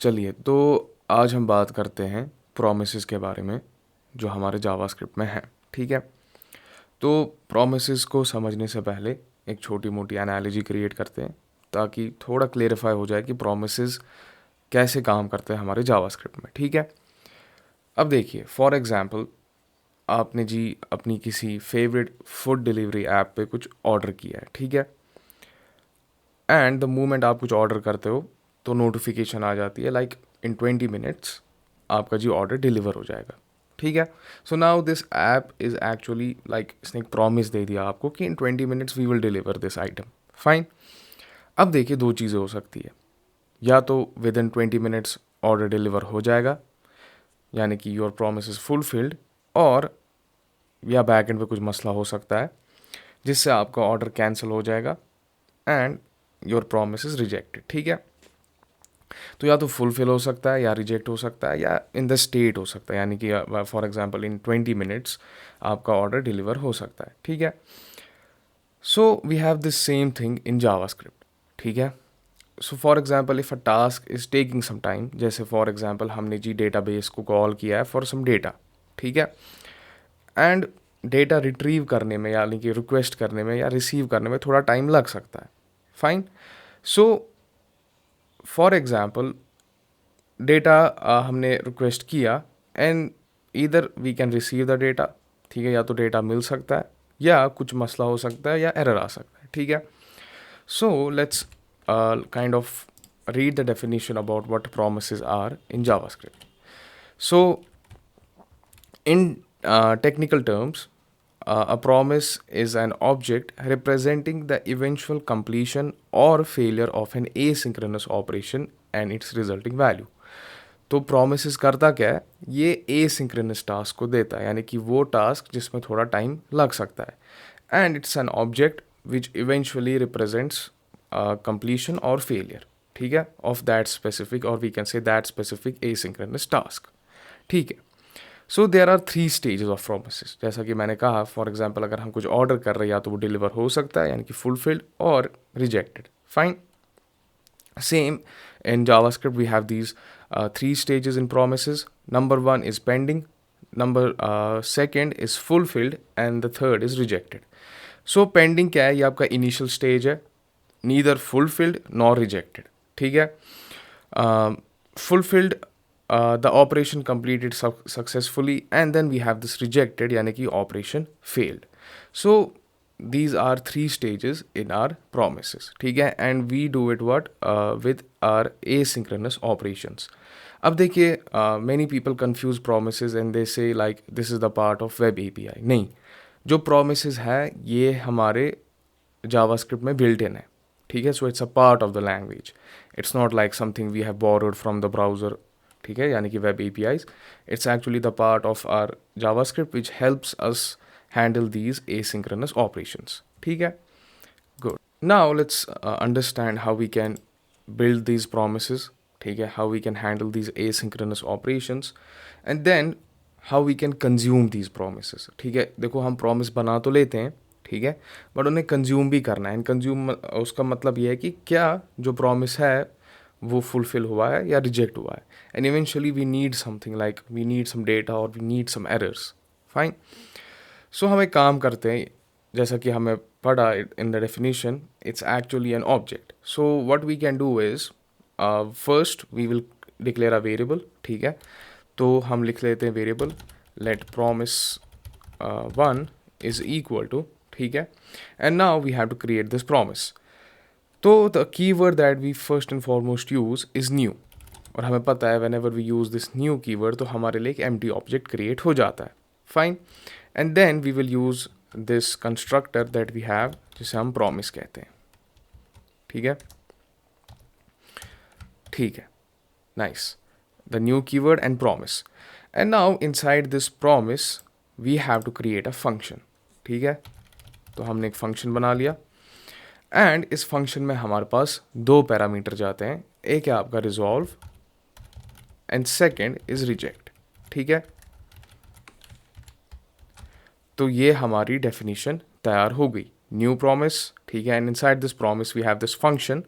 चलिए, तो आज हम बात करते हैं प्रोमिसेस के बारे में जो हमारे जावास्क्रिप्ट में है। ठीक है, तो प्रोमिसेस को समझने से पहले एक छोटी मोटी एनालॉजी क्रिएट करते हैं ताकि थोड़ा क्लेरिफाई हो जाए कि प्रोमिसेस कैसे काम करते हैं हमारे जावास्क्रिप्ट में। ठीक है, अब देखिए, फॉर एग्जांपल आपने जी अपनी किसी फेवरेट फूड डिलीवरी ऐप पे कुछ ऑर्डर किया है। ठीक है, एंड द मोमेंट आप कुछ ऑर्डर करते हो तो नोटिफिकेशन आ जाती है लाइक इन 20 मिनट्स आपका जी ऑर्डर डिलीवर हो जाएगा। ठीक है, so now this app is actually like इसने एक प्रॉमिस दे दिया आपको कि in 20 minutes we will deliver this item. Fine, अब देखिए दो चीज़ें हो सकती है, या तो within 20 minutes order deliver हो जाएगा यानी कि योर प्रॉमिस इज़ फुलफिल्ड, और या बैक एंड पे कुछ मसला हो सकता है जिससे आपका ऑर्डर कैंसिल हो जाएगा and your promise is rejected. ठीक है, तो या तो फुलफिल हो सकता है या रिजेक्ट हो सकता है या इन द स्टेट हो सकता है, यानी कि फॉर एग्जांपल इन 20 मिनट्स आपका ऑर्डर डिलीवर हो सकता है। ठीक है, so we have this same thing in JavaScript. ठीक है, सो for example if a task is taking some time, जैसे फॉर एग्जांपल हमने जी डेटाबेस को कॉल किया है फॉर सम डेटा। ठीक है, एंड डेटा रिट्रीव करने में यानी कि रिक्वेस्ट करने में या रिसीव करने में थोड़ा टाइम लग सकता है। Fine, so for example data हमने रिक्वेस्ट किया and either we can receive the data. ठीक है, या तो डेटा मिल सकता है या कुछ मसला हो सकता है या एरर आ सकता है। ठीक है, so let's kind of read the definition about what promises are in JavaScript. So, in technical terms, a promise is an object representing the eventual completion or failure of an asynchronous operation and its resulting value. तो promise करता क्या है, ये asynchronous task को देता है, यानी कि वो टास्क जिसमें थोड़ा टाइम लग सकता है, and it's an object which eventually represents completion और फेलियर। ठीक है, ऑफ दैट स्पेसिफिक, और we can say that specific asynchronous task. ठीक है, so there are 3 stages of promises. जैसा कि मैंने कहा, फॉर एग्जांपल अगर हम कुछ ऑर्डर कर रहे हैं या तो वो डिलीवर हो सकता है यानी कि फुलफिल्ड और rejected. Fine, same in JavaScript we have these 3 stages in promises. Number 1 is pending, number second is fulfilled, and the third is rejected. So pending क्या है, ये आपका initial stage है, neither fulfilled nor rejected. ठीक है, fulfilled, the operation completed successfully, and then we have this rejected यानी कि operation failed. So these are 3 stages in our promises. ठीक है, and we do it what with our asynchronous operations. अब देखिए, many people confuse promises and they say like this is the part of web API. नहीं, जो promises है ये हमारे JavaScript में built in है। ठीक है, so it's a part of the language. It's not like something we have borrowed from the browser. ठीक है, यानी कि web APIs, it's actually the part of our JavaScript which helps us handle these asynchronous operations. ठीक है, good. Now let's understand how we can build these promises. ठीक है, how we can handle these asynchronous operations, and then how we can consume these promises. ठीक है, देखो हम promise बना तो लेते हैं, ठीक है, बट उन्हें कंज्यूम भी करना है। एंड कंज्यूम उसका मतलब ये है कि क्या जो प्रॉमिस है वो फुलफिल हुआ है या रिजेक्ट हुआ है, and eventually we need something like we need some data और we need some errors. Fine, so हम एक काम करते हैं, जैसा कि हमें पढ़ा in the definition, it's actually an object. So what we can do is first we will declare a variable. ठीक है, तो हम लिख लेते हैं variable let promise 1 is equal to, ठीक है, and now we have to create this promise. तो the keyword that we first and foremost use is new, और हमें पता है whenever we use this new keyword तो हमारे लिए एक एम्प्टी ऑब्जेक्ट क्रिएट हो जाता है। Fine, and then we will use this constructor that we have जिसे हम प्रॉमिस कहते हैं। ठीक है, ठीक है, nice, the new keyword and promise, and now inside this promise we have to create a function. ठीक है, तो हमने एक फंक्शन बना लिया, एंड इस फंक्शन में हमारे पास 2 पैरामीटर जाते हैं, एक है आपका resolve and second is reject. ठीक है, तो ये हमारी डेफिनेशन तैयार हो गई न्यू प्रॉमिस, ठीक है, and inside this promise we have this function,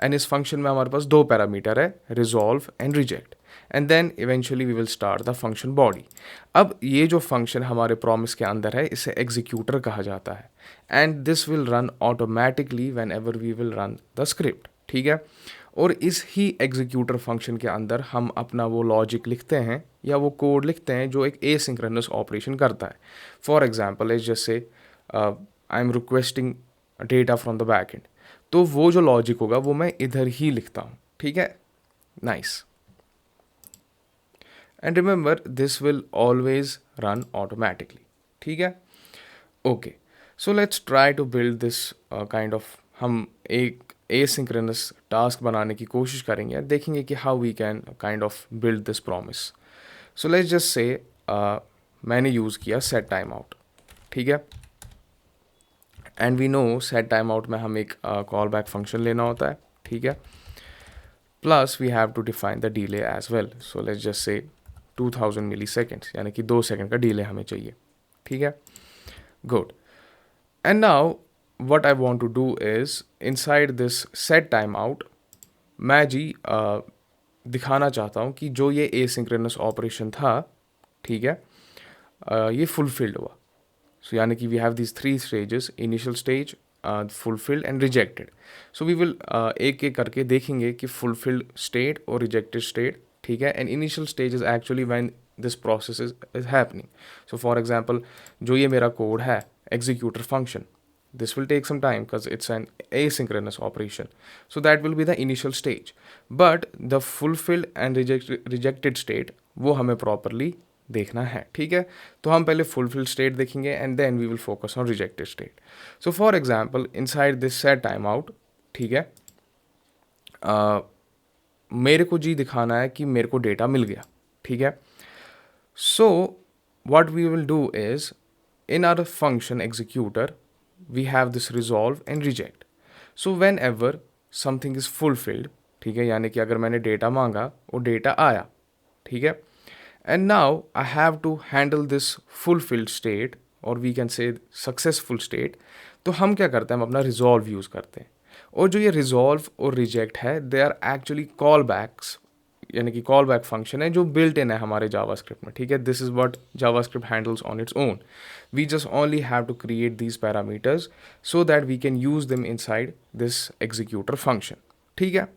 and इस फंक्शन में हमारे पास दो पैरामीटर है, resolve and reject, and then eventually we will start the function body. अब ये जो फंक्शन हमारे प्रॉमिस के अंदर है इसे एग्जीक्यूटर कहा जाता है, and this will run automatically whenever we will run the script, ठीक है। और इस ही एग्जीक्यूटर फंक्शन के अंदर हम अपना वो लॉजिक लिखते हैं या वो कोड लिखते हैं जो एक एसिंक्रोनस ऑपरेशन करता है। For example is just say I am requesting data from the back and, तो वो जो लॉजिक होगा वो मैं इधर ही लिखता हूँ, ठीक है, nice. And remember this will always run automatically, ठीक है, okay. So let's try to build this kind of, हम एक एसिंक्रोनस टास्क बनाने की कोशिश करेंगे, देखेंगे कि how we can kind of build this promise. So let's just say मैंने यूज़ किया सेट टाइम आउट, ठीक है, and we know set time out में हम एक कॉल बैक फंक्शन लेना होता है, ठीक है, plus we have to define the delay as well. So let's just say 2000 milli seconds, यानी कि 2 सेकेंड का डिले हमें चाहिए, ठीक है, good. And now what I want to do is inside this set timeout मैं जी दिखाना चाहता हूँ कि जो ये एसिंक्रोनस ऑपरेशन था, ठीक है, ये फुलफिल्ड हुआ। सो यानी कि we have these 3 stages, initial stage, fulfilled and rejected. So we will एक एक करके देखेंगे कि फुलफिल्ड स्टेट और रिजेक्टेड स्टेट, ठीक है, and initial stage is actually when this process is happening. So for example जो ये मेरा कोड है executor function, this will take some time because it's an asynchronous operation, so that will be the initial stage, but the fulfilled and rejected state वो हमें properly देखना है, ठीक है। तो हम पहले fulfilled state देखेंगे and then we will focus on rejected state. So for example inside this set timeout, ठीक है, मेरे को जी दिखाना है कि मेरे को डेटा मिल गया, ठीक है। So what we will do is in our function executor we have this resolve and reject. So whenever something is fulfilled, ठीक है, यानी कि अगर मैंने डेटा मांगा और डेटा आया, ठीक है, and now I have to handle this fulfilled state or we can say successful state, तो हम क्या करते हैं, हम अपना resolve यूज़ करते हैं, और जो ये resolve और reject है they are actually callbacks, यानी कि कॉल बैक फंक्शन है जो बिल्ट इन है हमारे जावास्क्रिप्ट में, ठीक है। This is what JavaScript handles on its own. We just only have to create these parameters so that we can use them inside this executor function, ठीक है।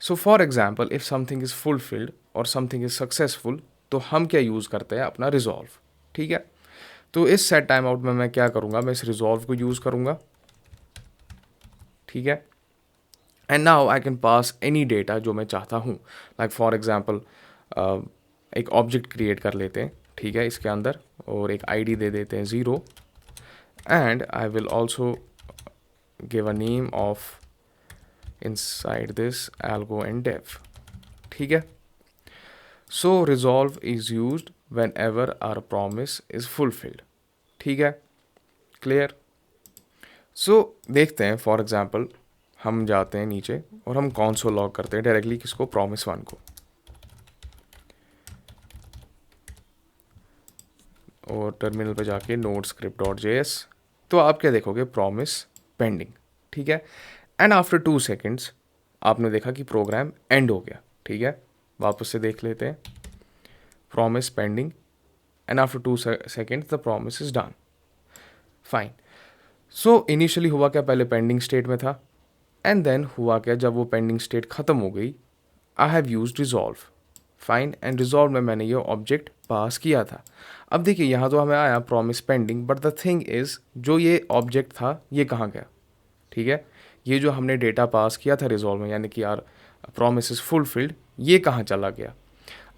सो for example if something is fulfilled और something is successful, तो हम क्या use करते हैं, अपना resolve, ठीक है। तो इस सेट टाइम आउट में मैं क्या करूँगा, मैं इस रिजॉल्व को यूज़ करूँगा, ठीक है, and now I can pass any data जो मैं चाहता हूँ। लाइक फॉर एग्जांपल एक ऑब्जेक्ट क्रिएट कर लेते हैं, ठीक है, इसके अंदर, और एक आईडी दे देते हैं 0, and I will also give a name of inside this algo and dev, ठीक है। So resolve is used whenever our promise is fulfilled, ठीक है, क्लियर। सो देखते हैं, फॉर एग्जांपल हम जाते हैं नीचे और हम console लॉग करते हैं डायरेक्टली किसको, promise1 को, और टर्मिनल पे जाके node_script.js, तो आप क्या देखोगे, प्रॉमिस पेंडिंग, ठीक है। एंड आफ्टर 2 सेकेंड्स आपने देखा कि प्रोग्राम एंड हो गया, ठीक है। वापस से देख लेते हैं, promise pending, and after 2 seconds the promise is done, fine. So initially हुआ क्या, पहले पेंडिंग स्टेट में था, एंड देन हुआ क्या, जब वो पेंडिंग स्टेट ख़त्म हो गई, आई have use resolve, fine, and resolve में मैंने ये ऑब्जेक्ट पास किया था। अब देखिए यहाँ तो हमें आया promise pending, but the thing is जो ये ऑब्जेक्ट था ये कहाँ गया, ठीक है, ये जो हमने डेटा पास किया था रिजॉल्व में, यानी कि यार प्रॉमिस इज़ फुलफिल्ड, ये कहाँ चला गया।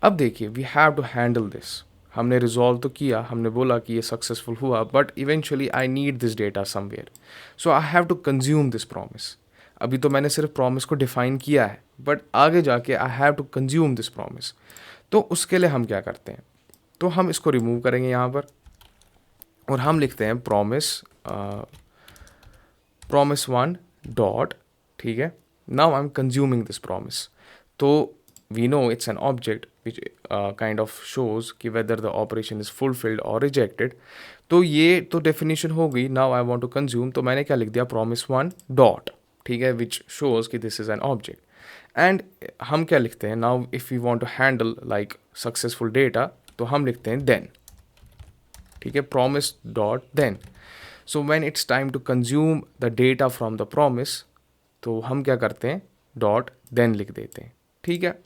अब देखिए we have to handle this, हमने रिजॉल्व तो किया, हमने बोला कि ये सक्सेसफुल हुआ, but eventually I need this data somewhere, so I have to consume this promise. अभी तो मैंने सिर्फ प्रॉमिस को डिफाइन किया है, बट आगे जाके I have to consume this promise. तो उसके लिए हम क्या करते हैं, तो हम इसको रिमूव करेंगे यहाँ पर, और हम लिखते हैं promise1 डॉट, ठीक है, now I am consuming this promise. तो we know it's an object, which kind of shows कि whether the operation is fulfilled और रिजेक्टेड। तो ये तो डेफिनेशन हो गई। Now I want to consume, तो मैंने क्या लिख दिया, प्रॉमिस वन डॉट, ठीक है, विच शोज कि this is an object. And हम क्या लिखते हैं now, if you want to handle like successful data, तो हम लिखते हैं देन, ठीक है, promise dot then. So when it's time to consume the data from the promise, तो हम क्या करते हैं, डॉट देन लिख देते हैं, ठीक है।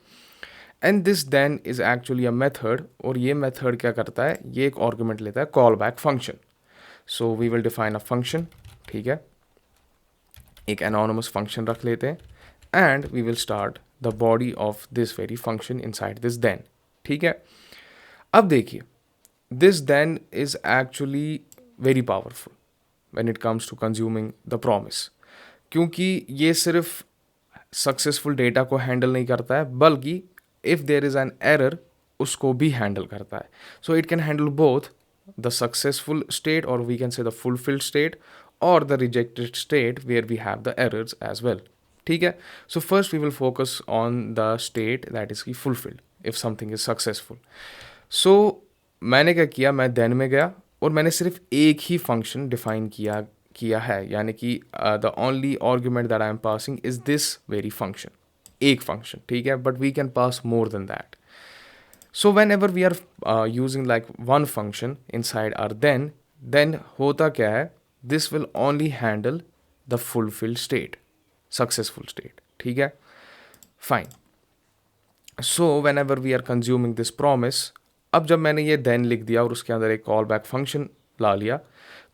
And this then is actually a method, और ये मेथड क्या करता है, ये एक आर्गुमेंट लेता है call back function. So we will define a function, ठीक है, एक एनोनिमस फंक्शन रख लेते हैं, and we will start the body of this very function inside this then, ठीक है। अब देखिए, this then is actually very powerful when it comes to consuming the promise, क्योंकि ये सिर्फ सक्सेसफुल डेटा को हैंडल नहीं करता है, बल्कि if there is an error उसको भी हैंडल करता है। So it can handle both the successful state, और we can say the fulfilled state, और the rejected state where we have the errors as well, ठीक है। So first we will focus on the state that is की fulfilled if something is successful. So मैंने क्या किया, मैं then में गया और मैंने सिर्फ एक ही फंक्शन डिफाइन किया है, यानी कि the only argument that I am passing is this very function, एक फंक्शन, ठीक है, but we can pass more than that. So whenever we are using like one function inside are then होता क्या है, this will only handle the fulfilled state, successful state, ठीक है, fine. So whenever we are consuming this promise, अब जब मैंने ये then लिख दिया और उसके अंदर एक कॉल बैक फंक्शन ला लिया,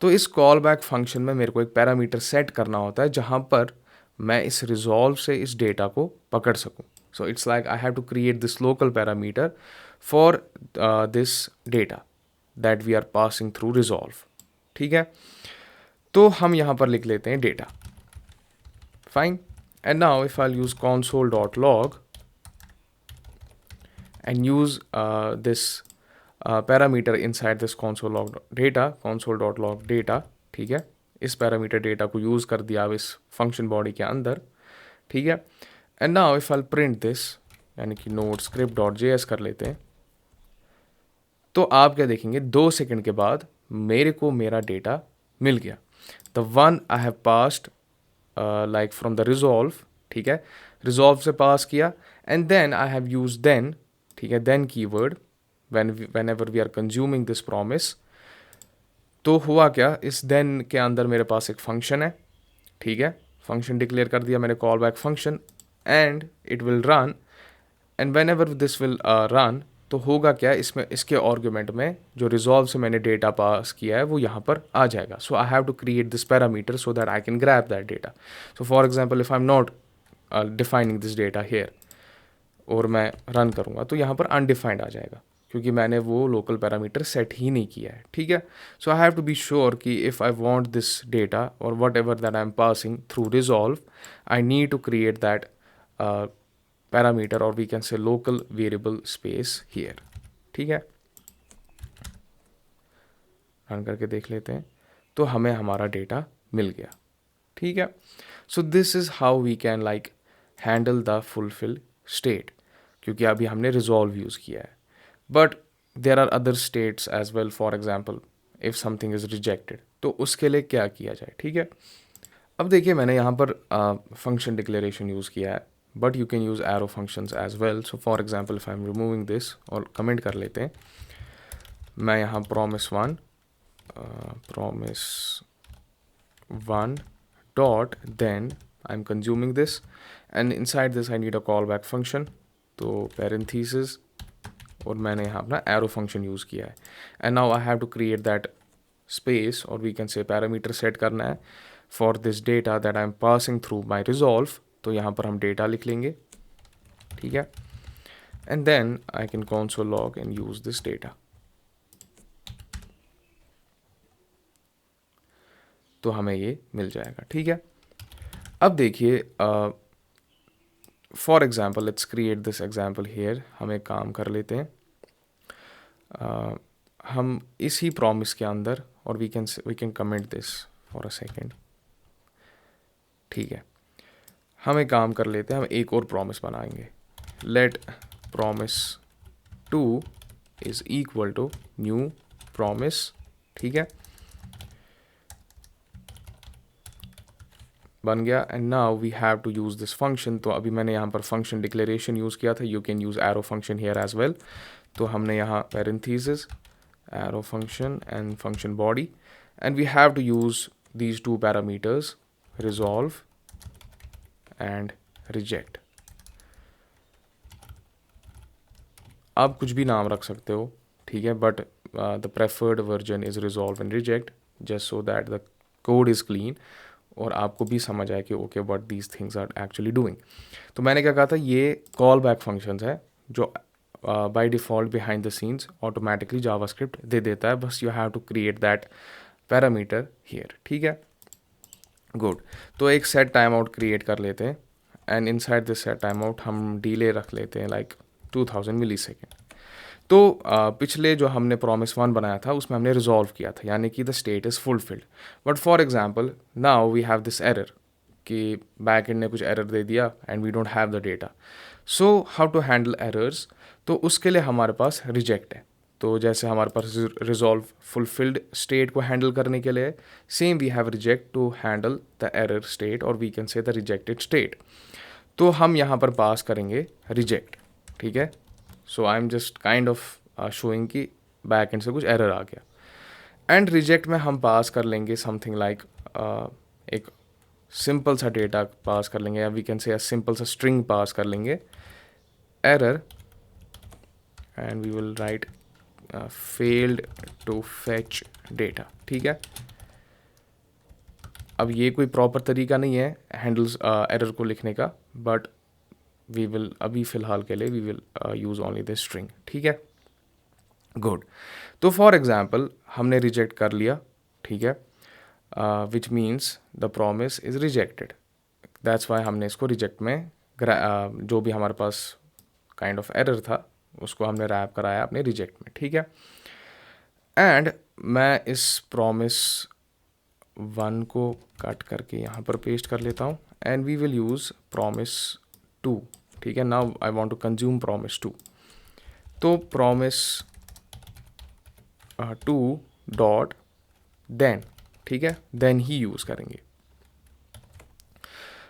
तो इस कॉल बैक फंक्शन में मेरे को एक पैरामीटर सेट करना होता है जहाँ पर मैं इस रिजॉल्व से इस डेटा को पकड़ सकूँ। So it's like I have to create this local parameter for this data that we are passing through resolve, ठीक है। तो हम यहाँ पर लिख लेते हैं data, fine. And now if I use console dot log and use this parameter inside this console.log data, ठीक है, इस पैरामीटर डेटा को यूज़ कर दिया अब इस फंक्शन बॉडी के अंदर, ठीक है। And now if I print this, यानी कि नोड स्क्रिप्ट डॉट JS कर लेते हैं, तो आप क्या देखेंगे, 2 सेकंड के बाद मेरे को मेरा डेटा मिल गया, the one I have passed like from the resolve, ठीक है, रिजॉल्व से पास किया, and then I have use then, ठीक है, then keyword whenever we are consuming this promise. तो हुआ क्या, इस देन के अंदर मेरे पास एक फंक्शन है, ठीक है, फंक्शन डिक्लेयर कर दिया मैंने, call back function, and it will run, and when ever this will run, तो होगा क्या, इसमें इसके आर्ग्यूमेंट में जो रिजॉल्व से मैंने डेटा पास किया है वो यहाँ पर आ जाएगा। So I have to create this parameter so that I can grab that data. So for example if I am not defining this data here, और मैं रन करूँगा तो यहाँ पर अनडिफाइंड आ जाएगा, क्योंकि मैंने वो लोकल पैरामीटर सेट ही नहीं किया है, ठीक है। So I have to be sure कि if I want this data और whatever that I am passing through resolve, I need to create that parameter, और we can say local variable space here, ठीक है। Run करके देख लेते हैं, तो हमें हमारा डेटा मिल गया, ठीक है। So this is how we can like handle the fulfill state, क्योंकि अभी हमने रिजॉल्व यूज़ किया है, but there are other states as well. For example if something is rejected, तो उसके लिए क्या किया जाए, ठीक है। अब देखिए, मैंने यहाँ पर फंक्शन डिक्लेरेशन यूज़ किया है, but you can use arrow functions as well. So for example if I am removing this, और कमेंट कर लेते हैं, मैं यहाँ promise one dot, then I'm consuming this, and inside this I need a callback function, तो parenthesis, और मैंने यहाँ अपना arrow function यूज़ किया है, and now I have to create that space, और we can say parameter set करना है for this data that I'm passing through my resolve। तो यहाँ पर हम data लिख लेंगे, ठीक है, and then I can console log and use this data। तो हमें ये मिल जाएगा, ठीक है। अब देखिए, for example let's create this example hair, हम एक काम कर लेते हैं, हम इसी प्रॉमिस के अंदर, और we can comment this for a second, ठीक है। हम एक काम कर लेते हैं, हम एक और प्रॉमिस बनाएंगे, let promise 2 is equal to new promise, ठीक है, बन गया। And now we have to use this function. तो अभी मैंने यहाँ पर फंक्शन डिक्लेरेशन यूज़ किया था, you can use arrow function here as well. तो हमने यहाँ parenthesis arrow function and function body, and we have to use these two parameters, resolve and reject. आप कुछ भी नाम रख सकते हो, ठीक है, but the preferred version is resolve and reject, just so that the code is clean और आपको भी समझ आए कि okay what these things are actually doing. तो मैंने क्या कहा था, ये कॉल बैक फंक्शंस है जो by default behind the scenes automatically JavaScript दे देता है, बस you have to create that parameter here, ठीक है, गुड। तो एक सेट टाइम आउट क्रिएट कर लेते हैं, and inside this set time out हम डिले रख लेते हैं लाइक 2000 मिली सेकेंड। तो पिछले जो हमने प्रॉमिस 1 बनाया था उसमें हमने रिजॉल्व किया था, यानी कि the state is fulfilled. But for example now we have this error कि बैक एंड ने कुछ एरर दे दिया and we don't have the data. So how to handle errors, तो उसके लिए हमारे पास रिजेक्ट है। तो जैसे हमारे पास रिजॉल्व फुलफिल्ड स्टेट को हैंडल करने के लिए, same we have reject to handle the error state, और we can say the rejected state. तो हम यहाँ पर पास करेंगे रिजेक्ट, ठीक है। So I am just kind of showing कि बैक एंड से कुछ एरर आ गया। एंड रिजेक्ट में हम पास कर लेंगे समथिंग लाइक एक सिंपल सा डेटा पास कर लेंगे, या वी कैन से सिंपल सा स्ट्रिंग पास कर लेंगे, error, and we will write failed to fetch data, ठीक है। अब ये कोई प्रॉपर तरीका नहीं है हैंडल्स एरर को लिखने का, बट वी विल अभी फ़िलहाल के लिए we will use only the string, ठीक है, गुड। तो फॉर एग्जांपल हमने रिजेक्ट कर लिया, ठीक है, which means the promise is rejected, that's why हमने इसको रिजेक्ट में जो भी हमारे पास काइंड ऑफ एरर था उसको हमने रैप कराया अपने रिजेक्ट में, ठीक है। एंड मैं इस प्रॉमिस 1 को कट करके यहाँ पर पेस्ट कर लेता हूँ, and we will use promise 2, ठीक है। Now I want to consume promise 2, तो प्रॉमिस 2 डॉट देन, ठीक है, देन ही यूज़ करेंगे।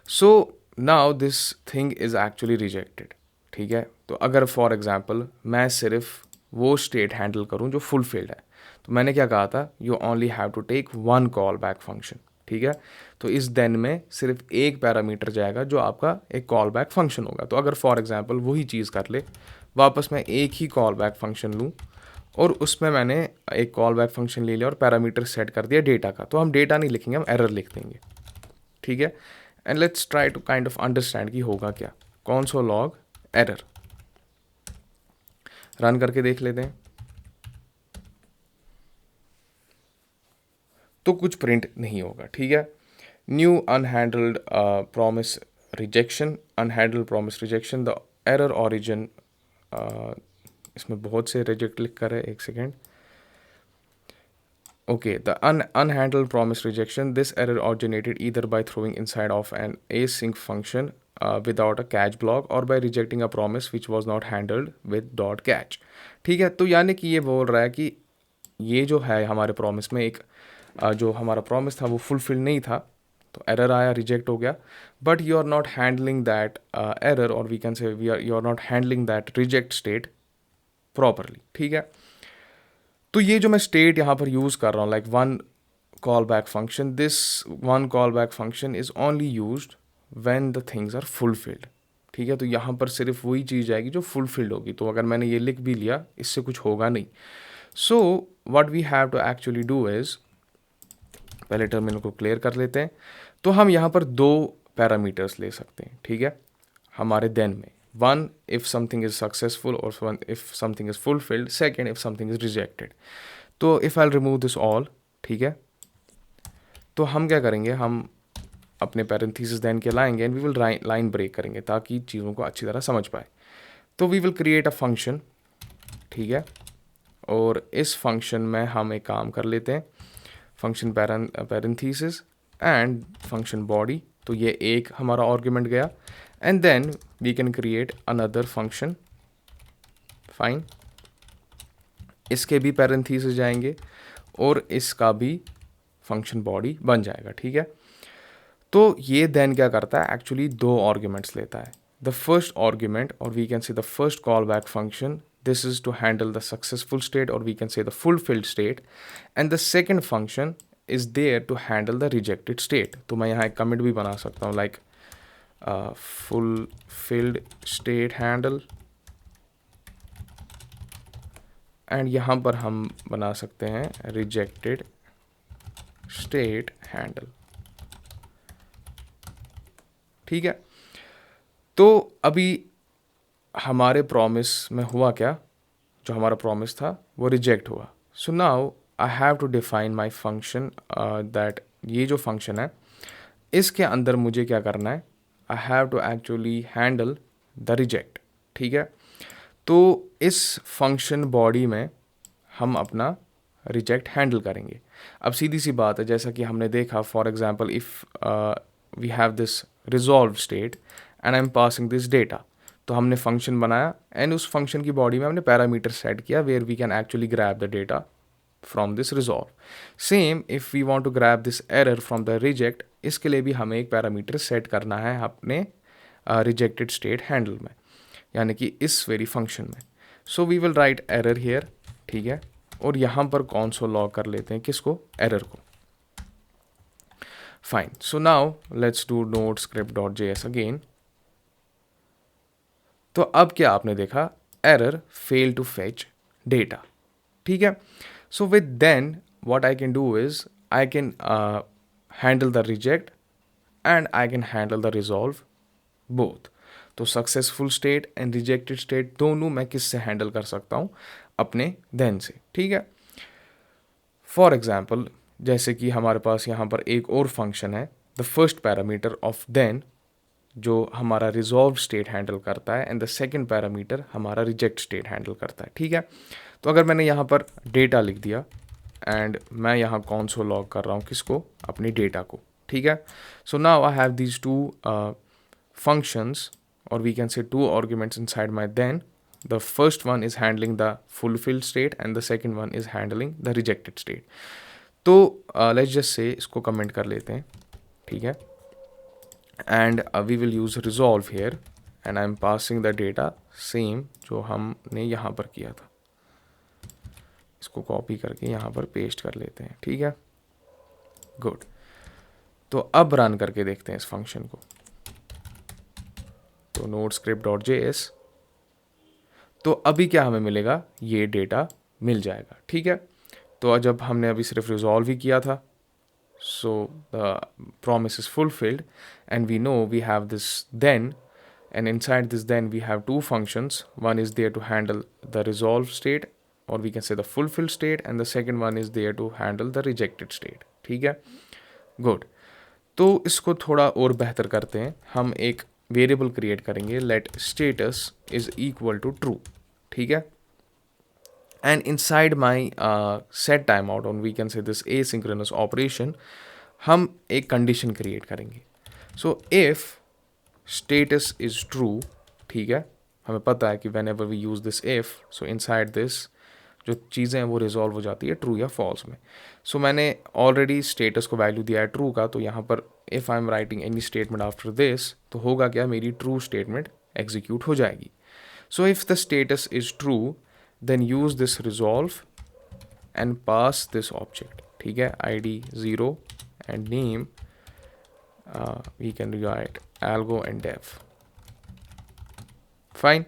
सो now this thing is actually rejected, ठीक है। तो अगर फॉर एग्जांपल मैं सिर्फ वो स्टेट हैंडल करूँ जो फुलफिल्ड है, तो मैंने क्या कहा था, you only have to take 1 call back function, ठीक है। तो इस देन में सिर्फ एक पैरामीटर जाएगा जो आपका एक कॉल बैक फंक्शन होगा। तो अगर फॉर एग्जांपल वही चीज़ कर ले, वापस मैं एक ही कॉल बैक फंक्शन लूँ और उसमें मैंने एक कॉल बैक फंक्शन ले लिया और पैरामीटर सेट कर दिया डेटा का, तो हम डेटा नहीं लिखेंगे, हम एरर लिख देंगे, ठीक है। And let's try to kind of understand कि होगा क्या, console log एरर रन करके देख लेते हैं। तो कुछ प्रिंट नहीं होगा, ठीक है। New unhandled promise rejection, unhandled promise rejection, the error origin, इसमें बहुत से रिजेक्ट लिख कर है, एक second, okay, the unhandled promise rejection, this error originated either by throwing inside of an async function without a catch block or by rejecting a promise which was not handled with dot catch, ठीक है। तो यानी कि ये बोल रहा है कि ये जो है हमारे प्रॉमिस में एक जो हमारा प्रॉमिस था वो फुलफिल नहीं था, तो एरर आया, रिजेक्ट हो गया, but you are not handling that error, और we can say you are not handling that reject state properly, ठीक है। तो ये जो मैं स्टेट यहाँ पर यूज़ कर रहा हूँ like 1 call back function, this 1 call back function is only used when the things are fulfilled, ठीक है। तो यहाँ पर सिर्फ वही चीज़ आएगी जो फुलफिल्ड होगी। तो अगर मैंने ये लिख भी लिया, इससे कुछ होगा नहीं। So what we have to actually do is, पहले टर्मिनल को क्लियर कर लेते हैं। तो हम यहाँ पर 2 पैरामीटर्स ले सकते हैं, ठीक है, हमारे देन में, 1 if something is successful or 1 if something is fulfilled, 2 if something is rejected। तो if I'll remove this all, ठीक है, तो हम क्या करेंगे, हम अपने पैरेंथेसिस देन के लाएंगे and we will line break करेंगे ताकि चीज़ों को अच्छी तरह समझ पाए। तो we will create a function, ठीक है, और इस फंक्शन में हम एक काम कर लेते हैं, function parenthesis and function body, तो ये एक हमारा आर्गुमेंट गया, and then we can create another function, fine, इसके भी पैरेंथेसिस जाएंगे और इसका भी फंक्शन बॉडी बन जाएगा, ठीक है। तो ये देन क्या करता है, एक्चुअली दो आर्ग्यूमेंट्स लेता है। द फर्स्ट आर्ग्यूमेंट, और we can say the first call back function, this is to handle the successful state और we can say the fulfilled state, and the second function is there to handle the rejected state. तो मैं यहाँ एक comment भी बना सकता हूँ, like fulfilled state handle, and यहाँ पर हम बना सकते हैं रिजेक्टेड स्टेट हैंडल, ठीक है। तो अभी हमारे प्रॉमिस में हुआ क्या, जो हमारा प्रॉमिस था वो रिजेक्ट हुआ। So now I have to define my function, that ये जो फंक्शन है इसके अंदर मुझे क्या करना है, I have to actually handle the reject, ठीक है। तो इस फंक्शन बॉडी में हम अपना रिजेक्ट हैंडल करेंगे। अब सीधी सी बात है, जैसा कि हमने देखा, for example if we have this resolve state and I am passing this data, तो हमने फंक्शन बनाया एंड उस फंक्शन की बॉडी में हमने पैरामीटर सेट किया where we can actually grab the data from this resolve. Same if we want to grab this error from the reject, इसके लिए भी हमें एक पैरामीटर सेट करना है अपने रिजेक्टेड स्टेट हैंडल में, यानी कि इस वेरी फंक्शन में। So we will write error here, ठीक है, और यहाँ पर console लॉग कर लेते हैं किसको, एरर को। Fine, so now let's do node script dot JS again. तो अब क्या आपने देखा, error fail to fetch data, ठीक है। So with then what I can do is I can handle the reject and I can handle the resolve both. तो successful state and rejected state दोनों मैं किससे हैंडल कर सकता हूँ, अपने देन से, ठीक है। फॉर एग्जाम्पल जैसे कि हमारे पास यहाँ पर एक और फंक्शन है, the first parameter of then जो हमारा रिजॉल्व स्टेट हैंडल करता है एंड द सेकेंड पैरामीटर हमारा रिजेक्ट स्टेट हैंडल करता है, ठीक है। तो अगर मैंने यहाँ पर डेटा लिख दिया एंड मैं यहाँ console लॉग कर रहा हूँ किसको, अपनी डेटा को, ठीक है। So now I have these two functions, or we can say two arguments inside my then. The first one is handling the fulfilled state and the second one is handling the rejected state. तो let's just say इसको comment कर लेते हैं, ठीक है, and we will use resolve here and I'm passing the data same जो हमने यहाँ पर किया था। इसको कॉपी करके यहाँ पर पेस्ट कर लेते हैं, ठीक है, गुड। तो अब रन करके देखते हैं इस फंक्शन को। तो नोड स्क्रिप्ट डॉट JS, तो अभी क्या हमें मिलेगा, ये डेटा मिल जाएगा, ठीक है। तो जब हमने अभी सिर्फ रिजॉल्व ही किया था, so the promise is fulfilled and we know we have this then, and inside this then we have two functions. One is there to handle the resolve state or we can say the fulfilled state and the second one is there to handle the rejected state, ठीक है, good. तो इसको थोड़ा और बेहतर करते हैं, हम एक वेरिएबल क्रिएट करेंगे, let status is equal to true, ठीक है, and inside my set time out on we can say this asynchronous operation हम एक कंडीशन क्रिएट करेंगे। So if status is true, ठीक है, हमें पता है कि whenever we use this if, so inside this जो चीज़ें हैं वो रिजॉल्व हो जाती है ट्रू या फॉल्स में। सो मैंने ऑलरेडी स्टेटस को वैल्यू दिया है ट्रू का, तो यहाँ पर if I am writing any statement after this, तो होगा क्या, मेरी ट्रू स्टेटमेंट एग्जीक्यूट हो जाएगी। So if the status is true then use this resolve and pass this object, ठीक है, ID 0 and name we can write algo and dev, fine।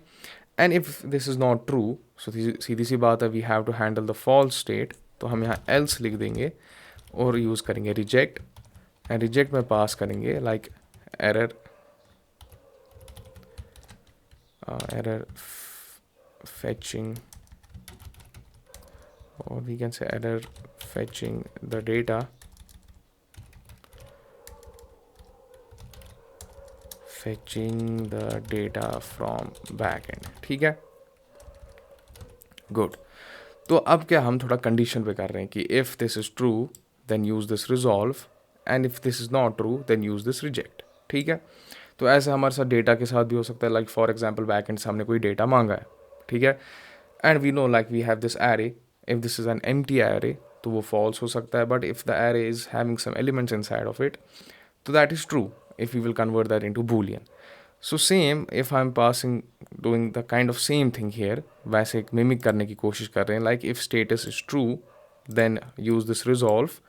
and if this is not true, so सीधी सी बात है, we have to handle the false state, तो हम यहाँ else लिख देंगे और यूज़ करेंगे reject, and reject में पास करेंगे like error fetching, or we can say error fetching the data, fetching the data from backend, ठीक है, गुड। तो अब क्या हम थोड़ा कंडीशन पे कर रहे हैं कि if this is true then use this resolve and if this is not true then use this reject, ठीक है। तो ऐसे हमारे साथ डेटा के साथ भी हो सकता है, लाइक फॉर एग्जांपल बैकएंड से हमने कोई डेटा मांगा है, ठीक है, and we know like we have this array if this is an empty array तो वो फॉल्स हो सकता है, but if the array is having some elements inside of it तो that is true if we will convert that into boolean. So same if I'm passing doing the kind of same thing here, वैसे एक mimic करने की कोशिश कर रहे हैं, like if status is true then use this resolve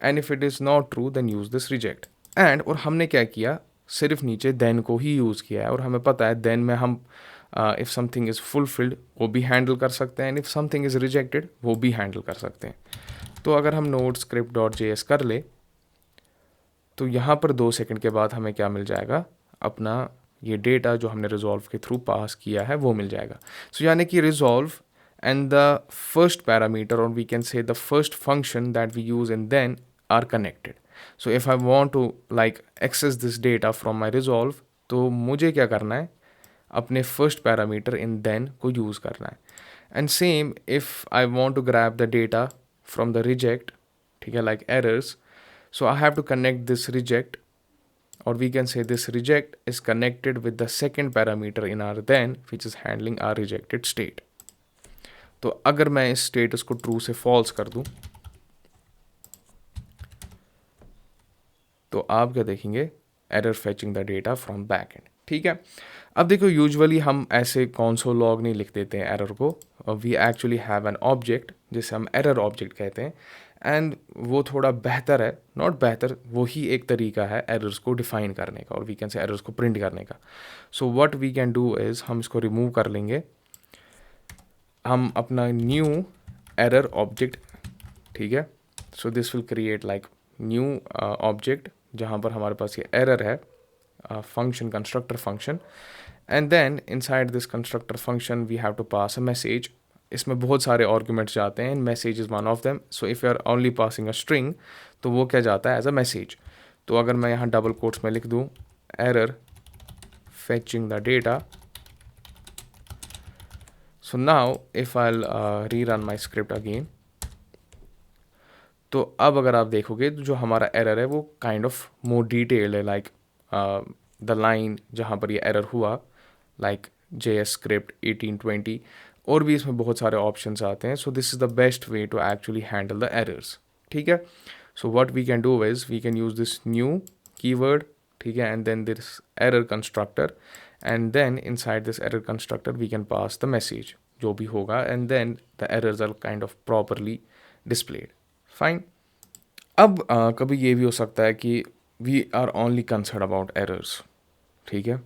and if it is not true then use this reject. and और हमने क्या किया, सिर्फ नीचे then को ही यूज़ किया है और हमें पता है then में हम if something is fulfilled वो भी हैंडल कर सकते हैं and if something is rejected वो भी हैंडल कर सकते हैं. तो अगर हम node script.js कर ले तो यहाँ पर 2 सेकंड के बाद हमें क्या मिल जाएगा, अपना ये डेटा जो हमने रिजॉल्व के थ्रू पास किया है वो मिल जाएगा. सो यानी कि resolve and the first parameter और we can say the first function that we use in then are connected. So if I want to like access this data from my resolve तो मुझे क्या करना है, अपने first parameter in then को use करना है. And same if I want to grab the data from the reject, ठीक है, like errors. So I have to connect this reject, or we can say this reject is connected with the second parameter in our then, which is handling our rejected state. तो अगर मैं इस status को true से false कर दूं तो आप क्या देखेंगे, error fetching the data from backend. ठीक है. अब देखो यूजुअली हम ऐसे console log नहीं लिख देते हैं एरर को, we actually have an object जिसे हम एरर ऑब्जेक्ट कहते हैं. एंड वो थोड़ा बेहतर है, नॉट बेहतर, वो ही एक तरीका है एरर्स को डिफाइन करने का और वी कैन से एरर्स को प्रिंट करने का. So what we can do is हम इसको रिमूव कर लेंगे, हम अपना न्यू एरर ऑब्जेक्ट, ठीक है. So this will create like new object जहाँ पर हमारे पास ये एरर है, function constructor function. And then inside this constructor function we have to pass a message. इसमें बहुत सारे आर्ग्यूमेंट्स जाते हैं, message is one of them. So if you are only passing a string तो वो क्या जाता है एज अ मैसेज. तो अगर मैं यहाँ डबल कोट्स में लिख दूँ error fetching the data, so now if आई री रन माई स्क्रिप्ट अगेन तो अब अगर आप देखोगे तो जो हमारा एरर है वो काइंड ऑफ मोर डिटेल्ड है, लाइक द लाइन जहाँ पर ये एरर हुआ, लाइक JS स्क्रिप्ट 1820, और भी इसमें बहुत सारे ऑप्शंस आते हैं. So this is the best way to actually handle the errors. ठीक है. So what we can do is we can use this new keyword, ठीक है, and then this error constructor, and then inside this error constructor we can pass the message जो भी होगा, and then the errors are kind of properly displayed. Fine. अब कभी ये भी हो सकता है कि we are only concern about errors, ठीक है.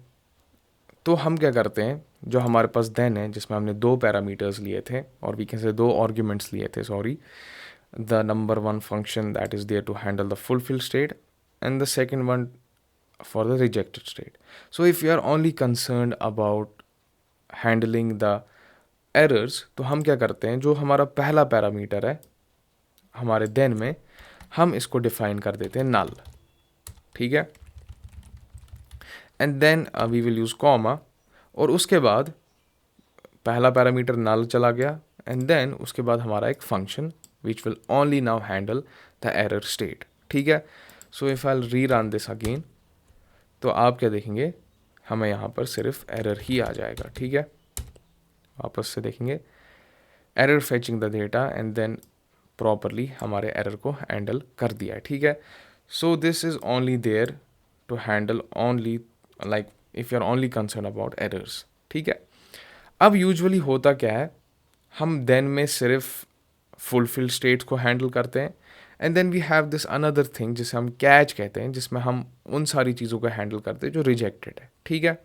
तो हम क्या करते हैं, जो हमारे पास देन है जिसमें हमने 2 पैरामीटर्स लिए थे और वी कैन से 2 आर्ग्यूमेंट्स लिए थे, sorry, the number 1 function that is there to handle the fulfill state and the second one for the rejected state. So if you are only concern about handling the errors तो हम क्या करते हैं, जो हमारा पहला पैरामीटर है हमारे देन में, हम इसको डिफाइन कर देते हैं नल, ठीक है. And then we will use comma, और उसके बाद पहला पैरामीटर नल चला गया, एंड देन उसके बाद हमारा एक function which will only now handle the error state. ठीक है. सो इफ़ आई री रन दिस अगेन तो आप क्या देखेंगे, हमें यहाँ पर सिर्फ एरर ही आ जाएगा. ठीक है. वापस से देखेंगे error fetching the data and then properly हमारे एरर को हैंडल कर दिया है. ठीक है. So this is only there to handle only like if you are only concern about errors. ठीक है. अब यूजुअली होता क्या है, हम देन में सिर्फ फुलफिल स्टेट्स को हैंडल करते हैं, and then we have this another thing जिसे हम कैच कहते हैं, जिसमें हम उन सारी चीज़ों को हैंडल करते हैं जो रिजेक्टेड है. ठीक है.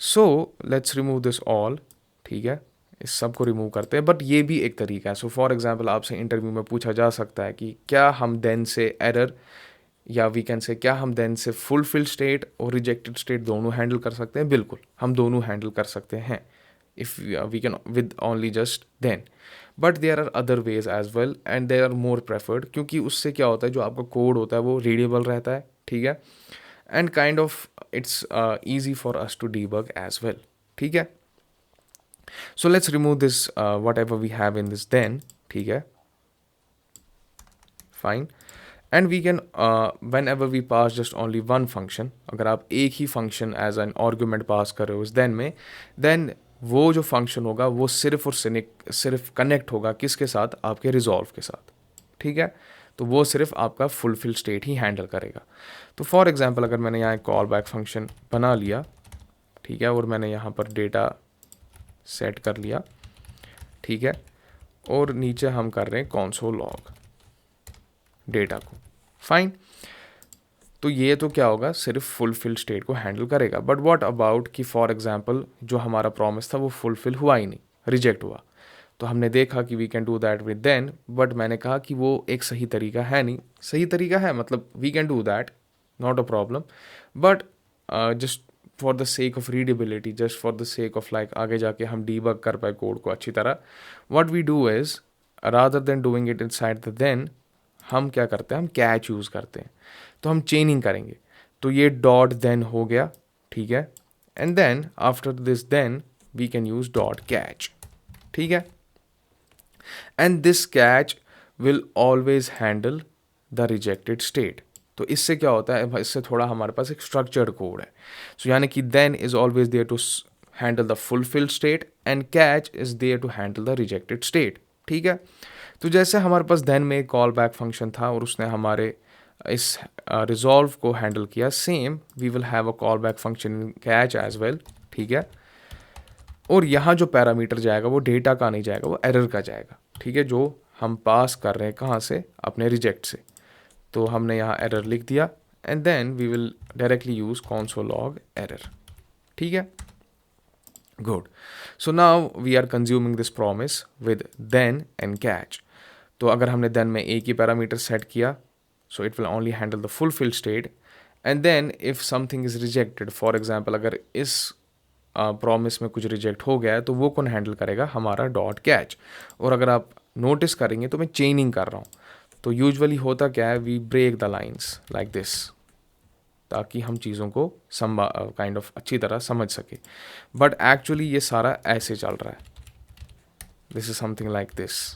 So let's remove this all. ठीक है. इस सब को रिमूव करते हैं, बट ये भी एक तरीका है. सो फॉर एग्जांपल आपसे इंटरव्यू में पूछा जा सकता है कि क्या हम देन से एरर या वी कैन से क्या हम देन से फुलफिल स्टेट और रिजेक्टेड स्टेट दोनों हैंडल कर सकते हैं. बिल्कुल, हम दोनों हैंडल कर सकते हैं if we can with only just then, but there are other ways as well and they are more preferred, क्योंकि उससे क्या होता है, जो आपका कोड होता है वो रीडेबल रहता है. ठीक है. And kind of it's easy for us to debug as well. ठीक है. So let's remove this whatever we have in this then. ठीक है. Fine. And we can whenever we pass just only one function, अगर आप एक ही function as an argument pass कर रहे हो उस then में, then वो जो फंक्शन होगा वो सिर्फ और सिर्फ कनेक्ट होगा किसके साथ, आपके रिजॉल्व के साथ, ठीक है। तो वो सिर्फ आपका फुलफिल स्टेट ही हैंडल करेगा। तो फॉर एग्जांपल अगर मैंने यहाँ एक कॉल बैक फंक्शन बना लिया, ठीक है, और मैंने यहाँ पर डेटा सेट कर लिया, ठीक है, और नीचे हम कर रहे हैं कंसोल लॉग डेटा को, फाइन। तो ये तो क्या होगा, सिर्फ फुलफिल स्टेट को हैंडल करेगा। बट व्हाट अबाउट कि फॉर एग्जांपल जो हमारा प्रॉमिस था वो फुलफिल हुआ ही नहीं, रिजेक्ट हुआ। तो हमने देखा कि we can do that with then, but मैंने कहा कि वो एक सही तरीका है नहीं। सही तरीका है मतलब we can do that, not a problem, but just for the sake of readability, just for the sake of like आगे जाके हम डीबग कर पाए कोड को अच्छी तरह, what we do is rather than doing it inside the then, हम क्या करते हैं, हम कैच यूज़ करते हैं। तो हम चेनिंग करेंगे। तो ये डॉट देन हो गया, ठीक है, and then after this then we can use dot catch, ठीक है, and this catch will always handle the rejected state. तो इससे क्या होता है, इससे थोड़ा हमारे पास एक स्ट्रक्चर्ड कोड है। सो यानी कि then is always there to handle the fulfilled state and catch is there to handle the rejected state, ठीक है। तो जैसे हमारे पास देन में एक कॉल बैक फंक्शन था और उसने हमारे इस रिजॉल्व को हैंडल किया, same we will have a call back function in catch as well, ठीक है। और यहाँ जो पैरामीटर जाएगा वो डेटा का नहीं जाएगा, वो एरर का जाएगा, ठीक है, जो हम पास कर रहे हैं कहाँ से, अपने रिजेक्ट से। तो हमने यहाँ एरर लिख दिया and then we will directly use console log error, ठीक है, good. So now we are consuming this promise with then and catch. तो अगर हमने देन में एक ही पैरामीटर सेट किया, so it will only handle the fulfilled state, and then if something is rejected, for example अगर इस promise में कुछ रिजेक्ट हो गया है तो वो कौन हैंडल करेगा, हमारा डॉट कैच। और अगर आप नोटिस करेंगे तो मैं चेनिंग कर रहा हूँ। तो यूजुअली होता क्या है, we break the lines like this, ताकि हम चीज़ों को काइंड ऑफ अच्छी तरह समझ सके। बट एक्चुअली ये सारा ऐसे चल रहा है, this is something like this,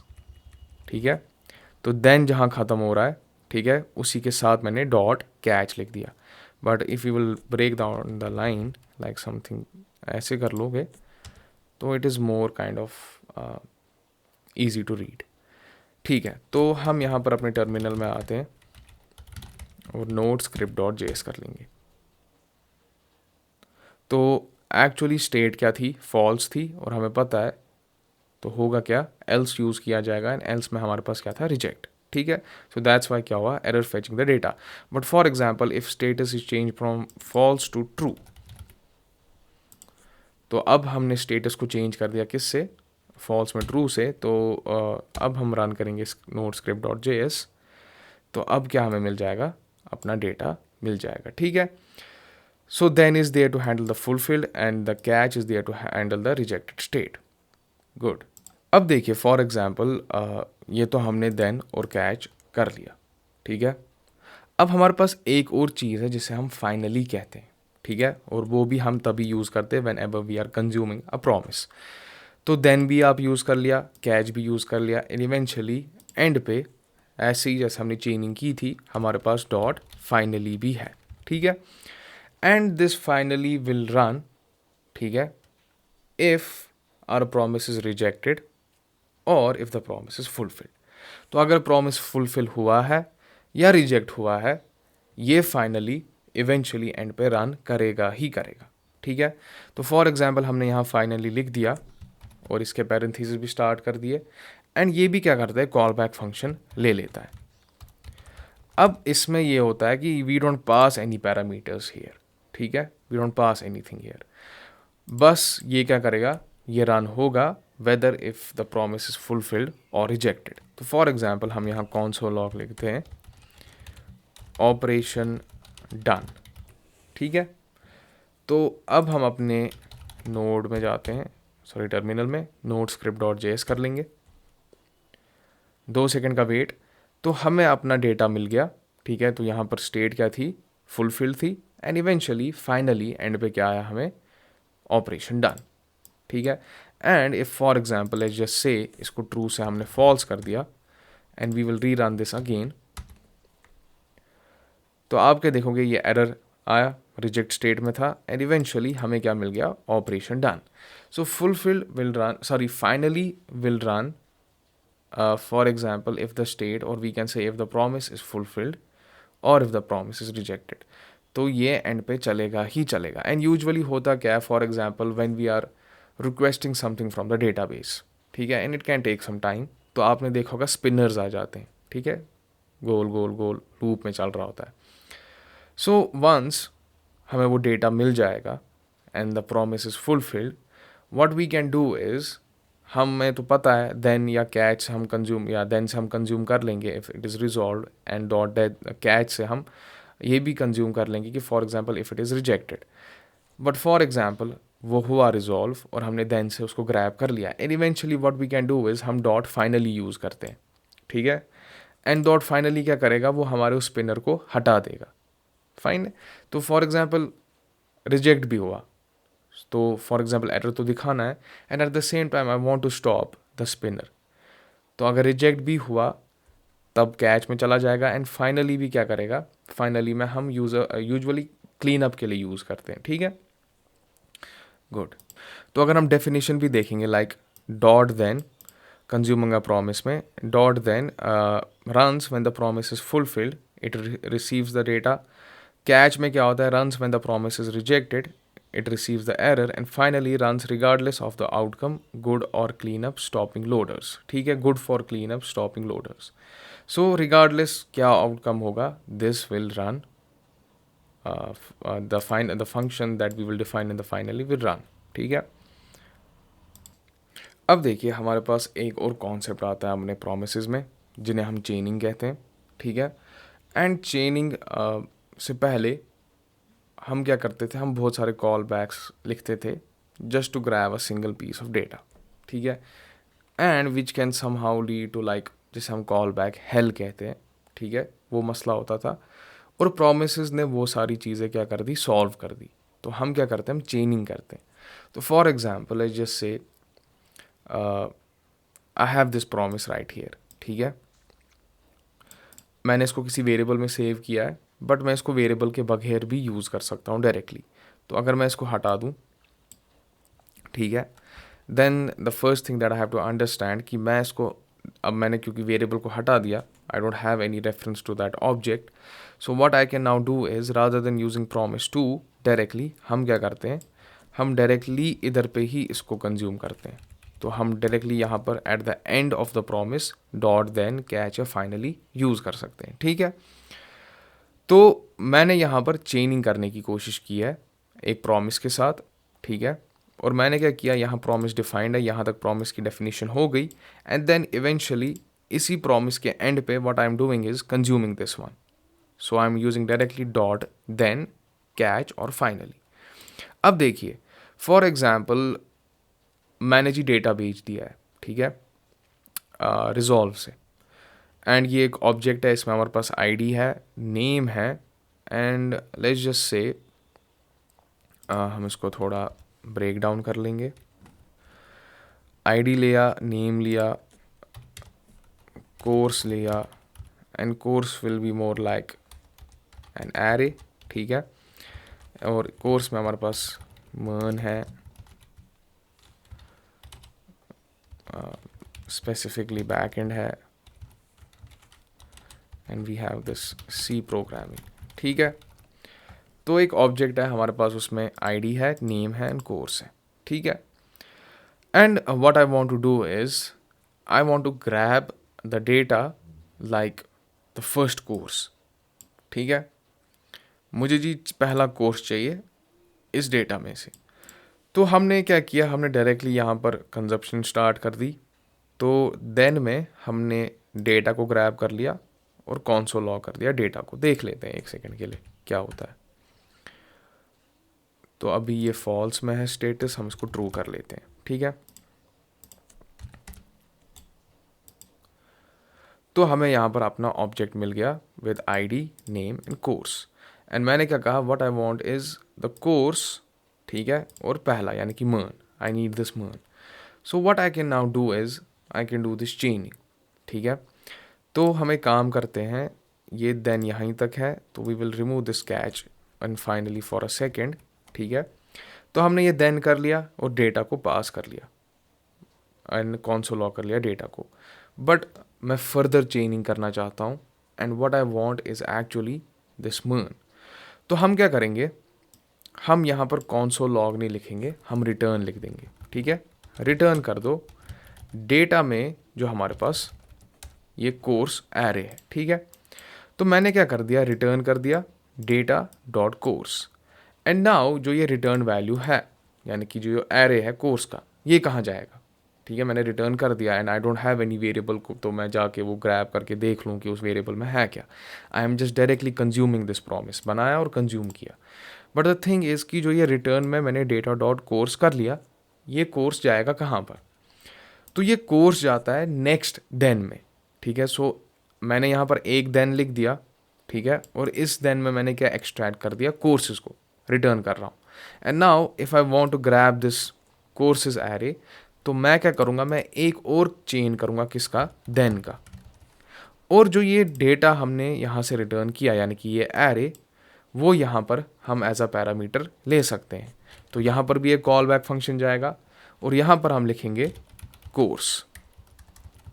ठीक है। तो देन जहाँ ख़त्म हो रहा है, ठीक है, उसी के साथ मैंने डॉट कैच लिख दिया। But if you will break down the line like something ऐसे कर लोगे तो it is more kind of easy to read, ठीक है। तो हम यहाँ पर अपने टर्मिनल में आते हैं और नोड स्क्रिप्ट डॉट जेएस कर लेंगे। तो एक्चुअली स्टेट क्या थी, फॉल्स थी, और हमें पता है तो होगा क्या, एल्स यूज़ किया जाएगा, एंड एल्स में हमारे पास क्या था, रिजेक्ट, ठीक है। सो दैट्स वाई क्या हुआ, error fetching the data. But for example if status is change from false to true, तो अब हमने स्टेटस को चेंज कर दिया किससे, फॉल्स में ट्रू से। तो अब हम रन करेंगे नोड स्क्रिप्ट डॉट जेएस, तो अब क्या हमें मिल जाएगा, अपना डेटा मिल जाएगा, ठीक है। So then is there to handle the fulfilled and the catch is there to handle the rejected state, good. अब देखिए फॉर एग्जाम्पल ये तो हमने देन और कैच कर लिया, ठीक है। अब हमारे पास एक और चीज़ है जिसे हम फाइनली कहते हैं, ठीक है, और वो भी हम तभी यूज़ करते हैं whenever we are consuming a promise. तो देन भी आप यूज़ कर लिया, कैच भी यूज़ कर लिया, एंड इवेंचुअली एंड पे ऐसे ही जैसे हमने चेनिंग की थी हमारे पास डॉट फाइनली भी है, ठीक है। And this finally will run, ठीक है, if our promise is rejected और if the promise is fulfilled. तो अगर प्रॉमिस फुलफिल हुआ है या रिजेक्ट हुआ है, ये फाइनली इवेंचुअली एंड पे रन करेगा ही करेगा, ठीक है। तो फॉर एग्जांपल हमने यहाँ फाइनली लिख दिया और इसके पैरेंथेसिस भी स्टार्ट कर दिए, एंड ये भी क्या करता है, कॉल बैक फंक्शन ले लेता है। अब इसमें ये होता है कि we don't pass any parameters here, ठीक है, we don't pass anything here. बस ये क्या करेगा, ये रन होगा whether if the promise is fulfilled और रिजेक्टेड। तो फॉर एग्जांपल हम यहाँ console log लिखते हैं ऑपरेशन डन, ठीक है। तो अब हम अपने नोड में जाते हैं, सॉरी टर्मिनल में, नोड स्क्रिप्ट डॉट जेएस कर लेंगे, 2 सेकंड का वेट। तो हमें अपना डेटा मिल गया, ठीक है। तो यहाँ पर स्टेट क्या थी, फुलफिल्ड थी, एंड इवेंचुअली फाइनली एंड पे क्या आया, हमें ऑपरेशन डन, ठीक है। And if for example let's just से इसको ट्रू से हमने फॉल्स कर दिया एंड वी विल री रन दिस अगेन, तो आप क्या देखोगे, ये एरर आया, रिजेक्ट स्टेट में था, एंड इवेंचुअली हमें क्या मिल गया, operation done. So fulfilled will run, sorry finally will run, for example if the state, or we can say if the promise is fulfilled or if the promise is rejected. तो ये and पे चलेगा ही चलेगा. And usually होता क्या है, for example when we are requesting something from the database, ठीक है, and it can take some time, तो आपने देखा होगा स्पिनर्स आ जाते हैं, ठीक है, गोल गोल गोल लूप में चल रहा होता है. सो वंस हमें वो डेटा मिल जाएगा and the promise is fulfilled, what we can do is, हमें तो पता है देन या कैच हम कंज्यूम, या देन से हम कंज्यूम कर लेंगे if it is resolve, and dot catch से हम ये भी कंज्यूम कर लेंगे कि for example if it is rejected. But for example वो हुआ रिजॉल्व और हमने देन से उसको ग्रैब कर लिया, and eventually what we can do is हम डॉट फाइनली यूज़ करते हैं, ठीक है. एंड डॉट फाइनली क्या करेगा, वो हमारे उस स्पिनर को हटा देगा. फाइन. तो फॉर एग्जांपल रिजेक्ट भी हुआ, तो फॉर एग्जांपल एरर तो दिखाना है, and at the same time I want to stop the spinner. तो अगर रिजेक्ट भी हुआ तब कैच में चला जाएगा, एंड फाइनली भी क्या करेगा, फाइनली में हम यूजुअली क्लीन अप के लिए यूज़ करते हैं, ठीक है. गुड. तो अगर हम डेफिनेशन भी देखेंगे, like dot then consuming a promise में, dot then runs when the promise is fulfilled, it receives the data. Catch में क्या होता है, runs when the promise is rejected, it receives the error, and finally runs regardless of the outcome, good or cleanup stopping loaders. ठीक है, good for cleanup stopping loaders. So regardless क्या outcome होगा, this will run, the function that we will define in the finally will run. ठीक है. अब देखिए हमारे पास एक और कॉन्सेप्ट आता है अपने प्रोमिसेस में, जिन्हें हम चेनिंग कहते हैं, ठीक है. एंड चेनिंग से पहले हम क्या करते थे, हम बहुत सारे कॉल बैक्स लिखते थे just to grab a single piece of data, ठीक है, and which can somehow lead to like, जिसे हम कॉल बैक हेल कहते हैं, ठीक है, वो मसला होता था. और प्रोमिसेस ने वो सारी चीज़ें क्या कर दी, सॉल्व कर दी. तो हम क्या करते हैं, हम चेनिंग करते हैं. तो for example I just say I have this promise right here, ठीक है, मैंने इसको किसी वेरिएबल में सेव किया है, बट मैं इसको वेरिएबल के बगैर भी यूज़ कर सकता हूँ डायरेक्टली. तो अगर मैं इसको हटा दूँ, ठीक है, then the first thing that I have to understand कि मैं इसको, अब मैंने क्योंकि वेरिएबल को हटा दिया, I don't have any reference to that object. So what I can now do is, rather than using promise to directly, हम क्या करते हैं, हम डायरेक्टली इधर पे ही इसको कंज्यूम करते हैं. तो हम डायरेक्टली यहाँ पर at the end of the promise dot then catch या फाइनली यूज़ कर सकते हैं, ठीक है. तो मैंने यहाँ पर चेनिंग करने की कोशिश की है एक प्रॉमिस के साथ, ठीक है, और मैंने क्या किया, यहाँ प्रॉमिस डिफाइंड है, यहाँ तक प्रॉमिस की डेफिनेशन हो गई, एंड देन इवेंचुअली इसी प्रॉमिस के एंड पे what I am doing is consuming this one. So I am using directly dot then catch और फाइनली. अब देखिए फॉर एग्जाम्पल मैंने जी डेटा भेज दिया है, ठीक है, रिजॉल्व से, एंड ये एक ऑब्जेक्ट है, इसमें हमारे पास आईडी है, नेम है, एंड लेट्स जस्ट से हम इसको थोड़ा ब्रेक डाउन कर लेंगे. आईडी लिया, नेम लिया, कोर्स लिया, and course will be more like an array, ठीक है, और कोर्स में हमारे पास मर्न है, स्पेसिफिकली बैक एंड है, and we have this C programming, ठीक है. तो एक ऑब्जेक्ट है हमारे पास, उसमें आईडी है, नेम है, एंड कोर्स है, ठीक है. And what I want to do is I want to grab the data like the first course, ठीक है, मुझे जी पहला कोर्स चाहिए इस डेटा में से. तो हमने क्या किया, हमने डायरेक्टली यहाँ पर कंजप्शन स्टार्ट कर दी. तो देन में हमने डेटा को ग्रैब कर लिया और कॉन्सोल लॉग कर दिया डेटा को. देख लेते हैं एक सेकंड के लिए क्या होता है. तो अभी ये फॉल्स में है स्टेटस, हम इसको ट्रू कर लेते हैं, ठीक है. तो हमें यहाँ पर अपना ऑब्जेक्ट मिल गया with ID, name and course. And मैंने क्या कहा, what I want is the course, ठीक है, और पहला यानी कि मर्न, आई नीड दिस मर्न. सो what I can now do is I can do this चेनिंग, ठीक है. तो हमें काम करते हैं, ये देन यहीं तक है, तो we will remove this catch and finally for a second, ठीक है। तो हमने ये देन कर लिया और डेटा को पास कर लिया एंड कॉन्सोल लॉग कर लिया डेटा को। बट मैं फर्दर चेनिंग करना चाहता हूँ and what I want is actually this मर्न। तो हम क्या करेंगे, हम यहाँ पर कॉन्सोल लॉग नहीं लिखेंगे, हम रिटर्न लिख देंगे, ठीक है। रिटर्न कर दो डेटा में जो हमारे पास ये कोर्स एरे है, ठीक है। तो मैंने क्या कर दिया, रिटर्न कर दिया data dot course. And now जो ये रिटर्न वैल्यू है यानी कि जो एरे है कोर्स का, ये कहाँ जाएगा, ठीक है। मैंने रिटर्न कर दिया and I don't have any variable को, तो मैं जाके वो ग्रैब करके देख लूँ कि उस वेरिएबल में है क्या। आई am just directly consuming this promise, बनाया और कंज्यूम किया। बट द थिंग इज़ कि जो ये रिटर्न में मैंने डेटा डॉट कोर्स कर लिया, ये कोर्स जाएगा कहाँ पर, तो ये कोर्स जाता है नेक्स्ट देन में, ठीक है। सो मैंने यहाँ पर एक देन लिख दिया, ठीक है, और इस देन में मैंने क्या एक्सट्रैक्ट कर दिया, कोर्सेज को रिटर्न कर रहा हूँ। And now if I want to grab this courses array, तो मैं क्या करूँगा, मैं एक और चेन करूँगा, किसका, देन का। और जो ये डेटा हमने यहाँ से रिटर्न किया यानी कि ये एरे, वो यहाँ पर हम एज अ पैरामीटर ले सकते हैं। तो यहाँ पर भी एक कॉल बैक फंक्शन जाएगा और यहाँ पर हम लिखेंगे कोर्स,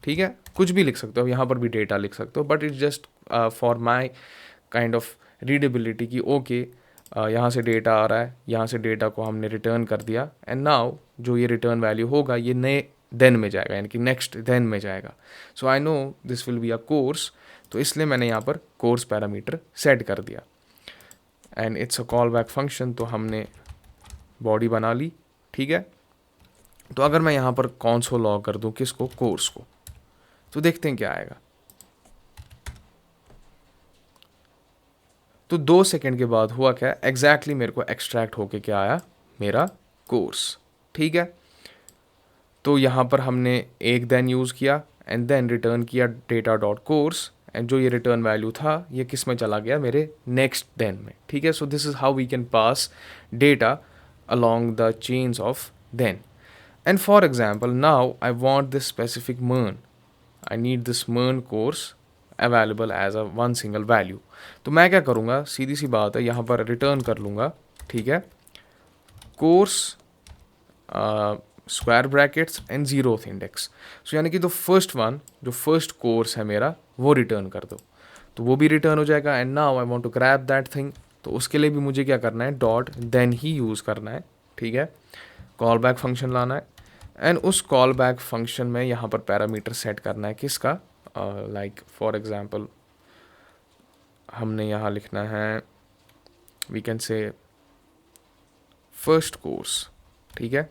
ठीक है। कुछ भी लिख सकते हो, यहाँ पर भी डेटा लिख सकते हो, but it's just for my kind of readability कि ओके यहाँ से डेटा आ रहा है, यहाँ से डेटा को हमने रिटर्न कर दिया एंड नाउ जो ये रिटर्न वैल्यू होगा ये नए देन में जाएगा यानी कि नेक्स्ट देन में जाएगा। So I know this will be a course, तो इसलिए मैंने यहाँ पर कोर्स पैरामीटर सेट कर दिया and it's a call back function. तो हमने बॉडी बना ली, ठीक है। तो अगर मैं यहाँ पर कॉन्सोल लॉग कर दूँ किसको, कोर्स को, तो देखते हैं क्या आएगा। तो 2 सेकंड के बाद हुआ क्या, एग्जैक्टली मेरे को एक्सट्रैक्ट होके क्या आया, मेरा कोर्स, ठीक है। तो यहाँ पर हमने एक देन यूज़ किया एंड देन रिटर्न किया डेटा डॉट कोर्स एंड जो ये रिटर्न वैल्यू था ये किस में चला गया, मेरे नेक्स्ट देन में, ठीक है। So this is how we can pass data along the chains of then. And for example, now I want this specific MERN. I need this MERN course available as a one single value. तो मैं क्या करूँगा, सीधी सी बात है, यहाँ पर return कर लूँगा, ठीक है, course square brackets and zeroth index. So यानी कि तो फर्स्ट वन, जो फर्स्ट कोर्स है मेरा, वो रिटर्न कर दो, तो वो भी रिटर्न हो जाएगा। And now I want to grab that thing, तो उसके लिए भी मुझे क्या करना है, डॉट देन ही यूज़ करना है, ठीक है। कॉल बैक फंक्शन लाना है एंड उस कॉल बैक फंक्शन में यहाँ पर पैरामीटर सेट करना है किसका, लाइक फॉर एग्जांपल हमने यहाँ लिखना है, we can say first course, ठीक है।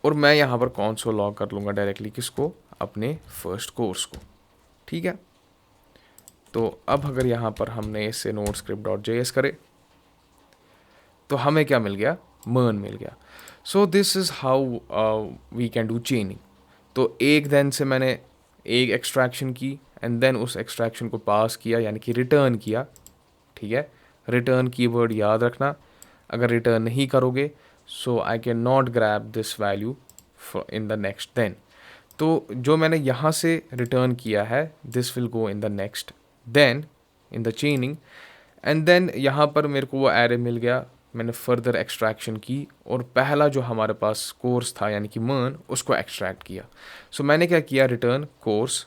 और मैं यहाँ पर कॉन्सोल लॉग कर लूँगा डायरेक्टली किसको, अपने फर्स्ट कोर्स को, ठीक है। तो अब अगर यहाँ पर हमने इससे नोड स्क्रिप्ट डॉट जेएस करे तो हमें क्या मिल गया, मर्न मिल गया। So this is how we can do chaining. तो एक देन से मैंने एक एक्सट्रैक्शन की एंड देन उस एक्सट्रैक्शन को पास किया यानी कि रिटर्न किया, ठीक है। रिटर्न कीवर्ड याद रखना, अगर रिटर्न नहीं करोगे so I can not grab this value in the next then. तो जो मैंने यहाँ से रिटर्न किया है this will go in the next then in the chaining and then यहाँ पर मेरे को वो एरे मिल गया, मैंने फर्दर एक्सट्रैक्शन की और पहला जो हमारे पास कोर्स था यानी कि मर्न, उसको एक्सट्रैक्ट किया। सो मैंने क्या किया, return course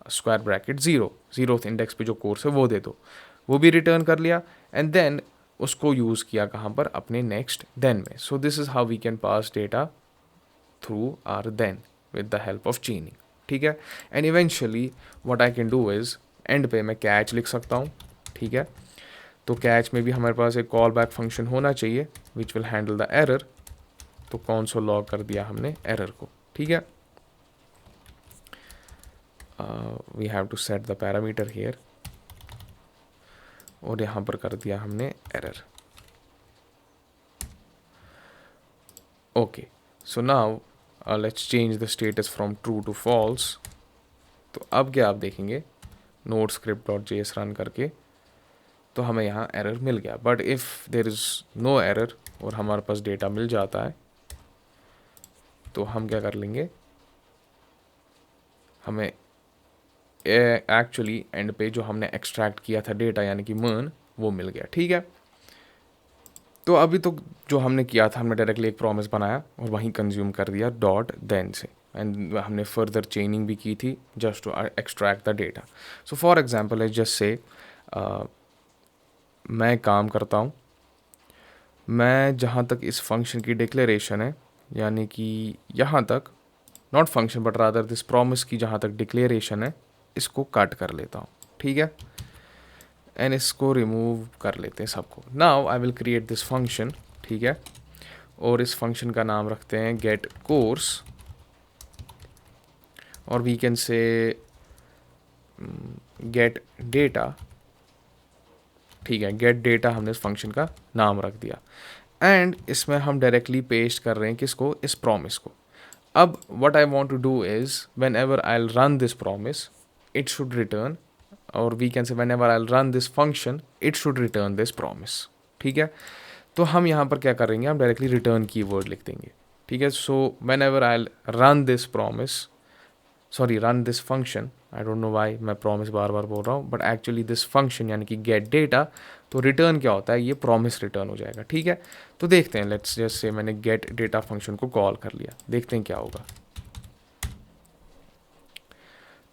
square bracket zeroth index पे जो कोर्स है वो दे दो, वो भी रिटर्न कर लिया एंड देन उसको यूज़ किया कहाँ पर, अपने नेक्स्ट देन में। So this is how we can pass data through our then with the help of chaining, ठीक है। And eventually what I can do is, end पे मैं कैच लिख सकता हूँ, ठीक है। तो कैच में भी हमारे पास एक कॉल बैक फंक्शन होना चाहिए which will handle the error. तो कॉन्सोल लॉग कर दिया हमने एरर को, ठीक है। We have to set the parameter here और यहाँ पर कर दिया हमने error. Okay, so now let's change the status from true to false. तो अब क्या आप देखेंगे, node script dot JS run करके तो हमें यहाँ एरर मिल गया। But if there is no error और हमारे पास डेटा मिल जाता है तो हम क्या कर लेंगे, हमें एक्चुअली एंड पे जो हमने एक्सट्रैक्ट किया था डेटा यानी कि मर्न, वो मिल गया, ठीक है। तो अभी तो जो हमने किया था, हमने डायरेक्टली एक प्रॉमिस बनाया और वहीं कंज्यूम कर दिया डॉट देन से, एंड हमने फर्दर चेनिंग भी की थी just to extract the data. So for example है जस्ट से मैं काम करता हूँ, मैं जहाँ तक इस फंक्शन की डिक्लेरेशन है, यानी कि यहाँ तक, not function but rather this promise की जहाँ तक डिक्लेरेशन है, इसको कट कर लेता हूँ, ठीक है, एंड इसको रिमूव कर लेते हैं सबको। Now I will create this function, ठीक है, और इस फंक्शन का नाम रखते हैं गेट कोर्स, और we can say get data, ठीक है, गेट डेटा हमने इस फंक्शन का नाम रख दिया, एंड इसमें हम डायरेक्टली पेस्ट कर रहे हैं किसको, इस प्रॉमिस को। अब what I want to do is whenever I will run this promise it should return, और we can say whenever I will run this function it should return this promise, ठीक है। तो हम यहाँ पर क्या करेंगे, हम डायरेक्टली रिटर्न कीवर्ड लिख देंगे, ठीक है। So when ever I will run this promise, sorry run this function, I don't know why मैं प्रॉमिस बार बार बोल रहा हूँ, बट एक्चुअली दिस फंक्शन यानी कि गेट डेटा, तो रिटर्न क्या होता है, ये प्रॉमिस रिटर्न हो जाएगा, ठीक है। तो देखते हैं, लेट्स जस्ट से मैंने गेट डेटा फंक्शन को कॉल कर लिया, देखते हैं क्या होगा।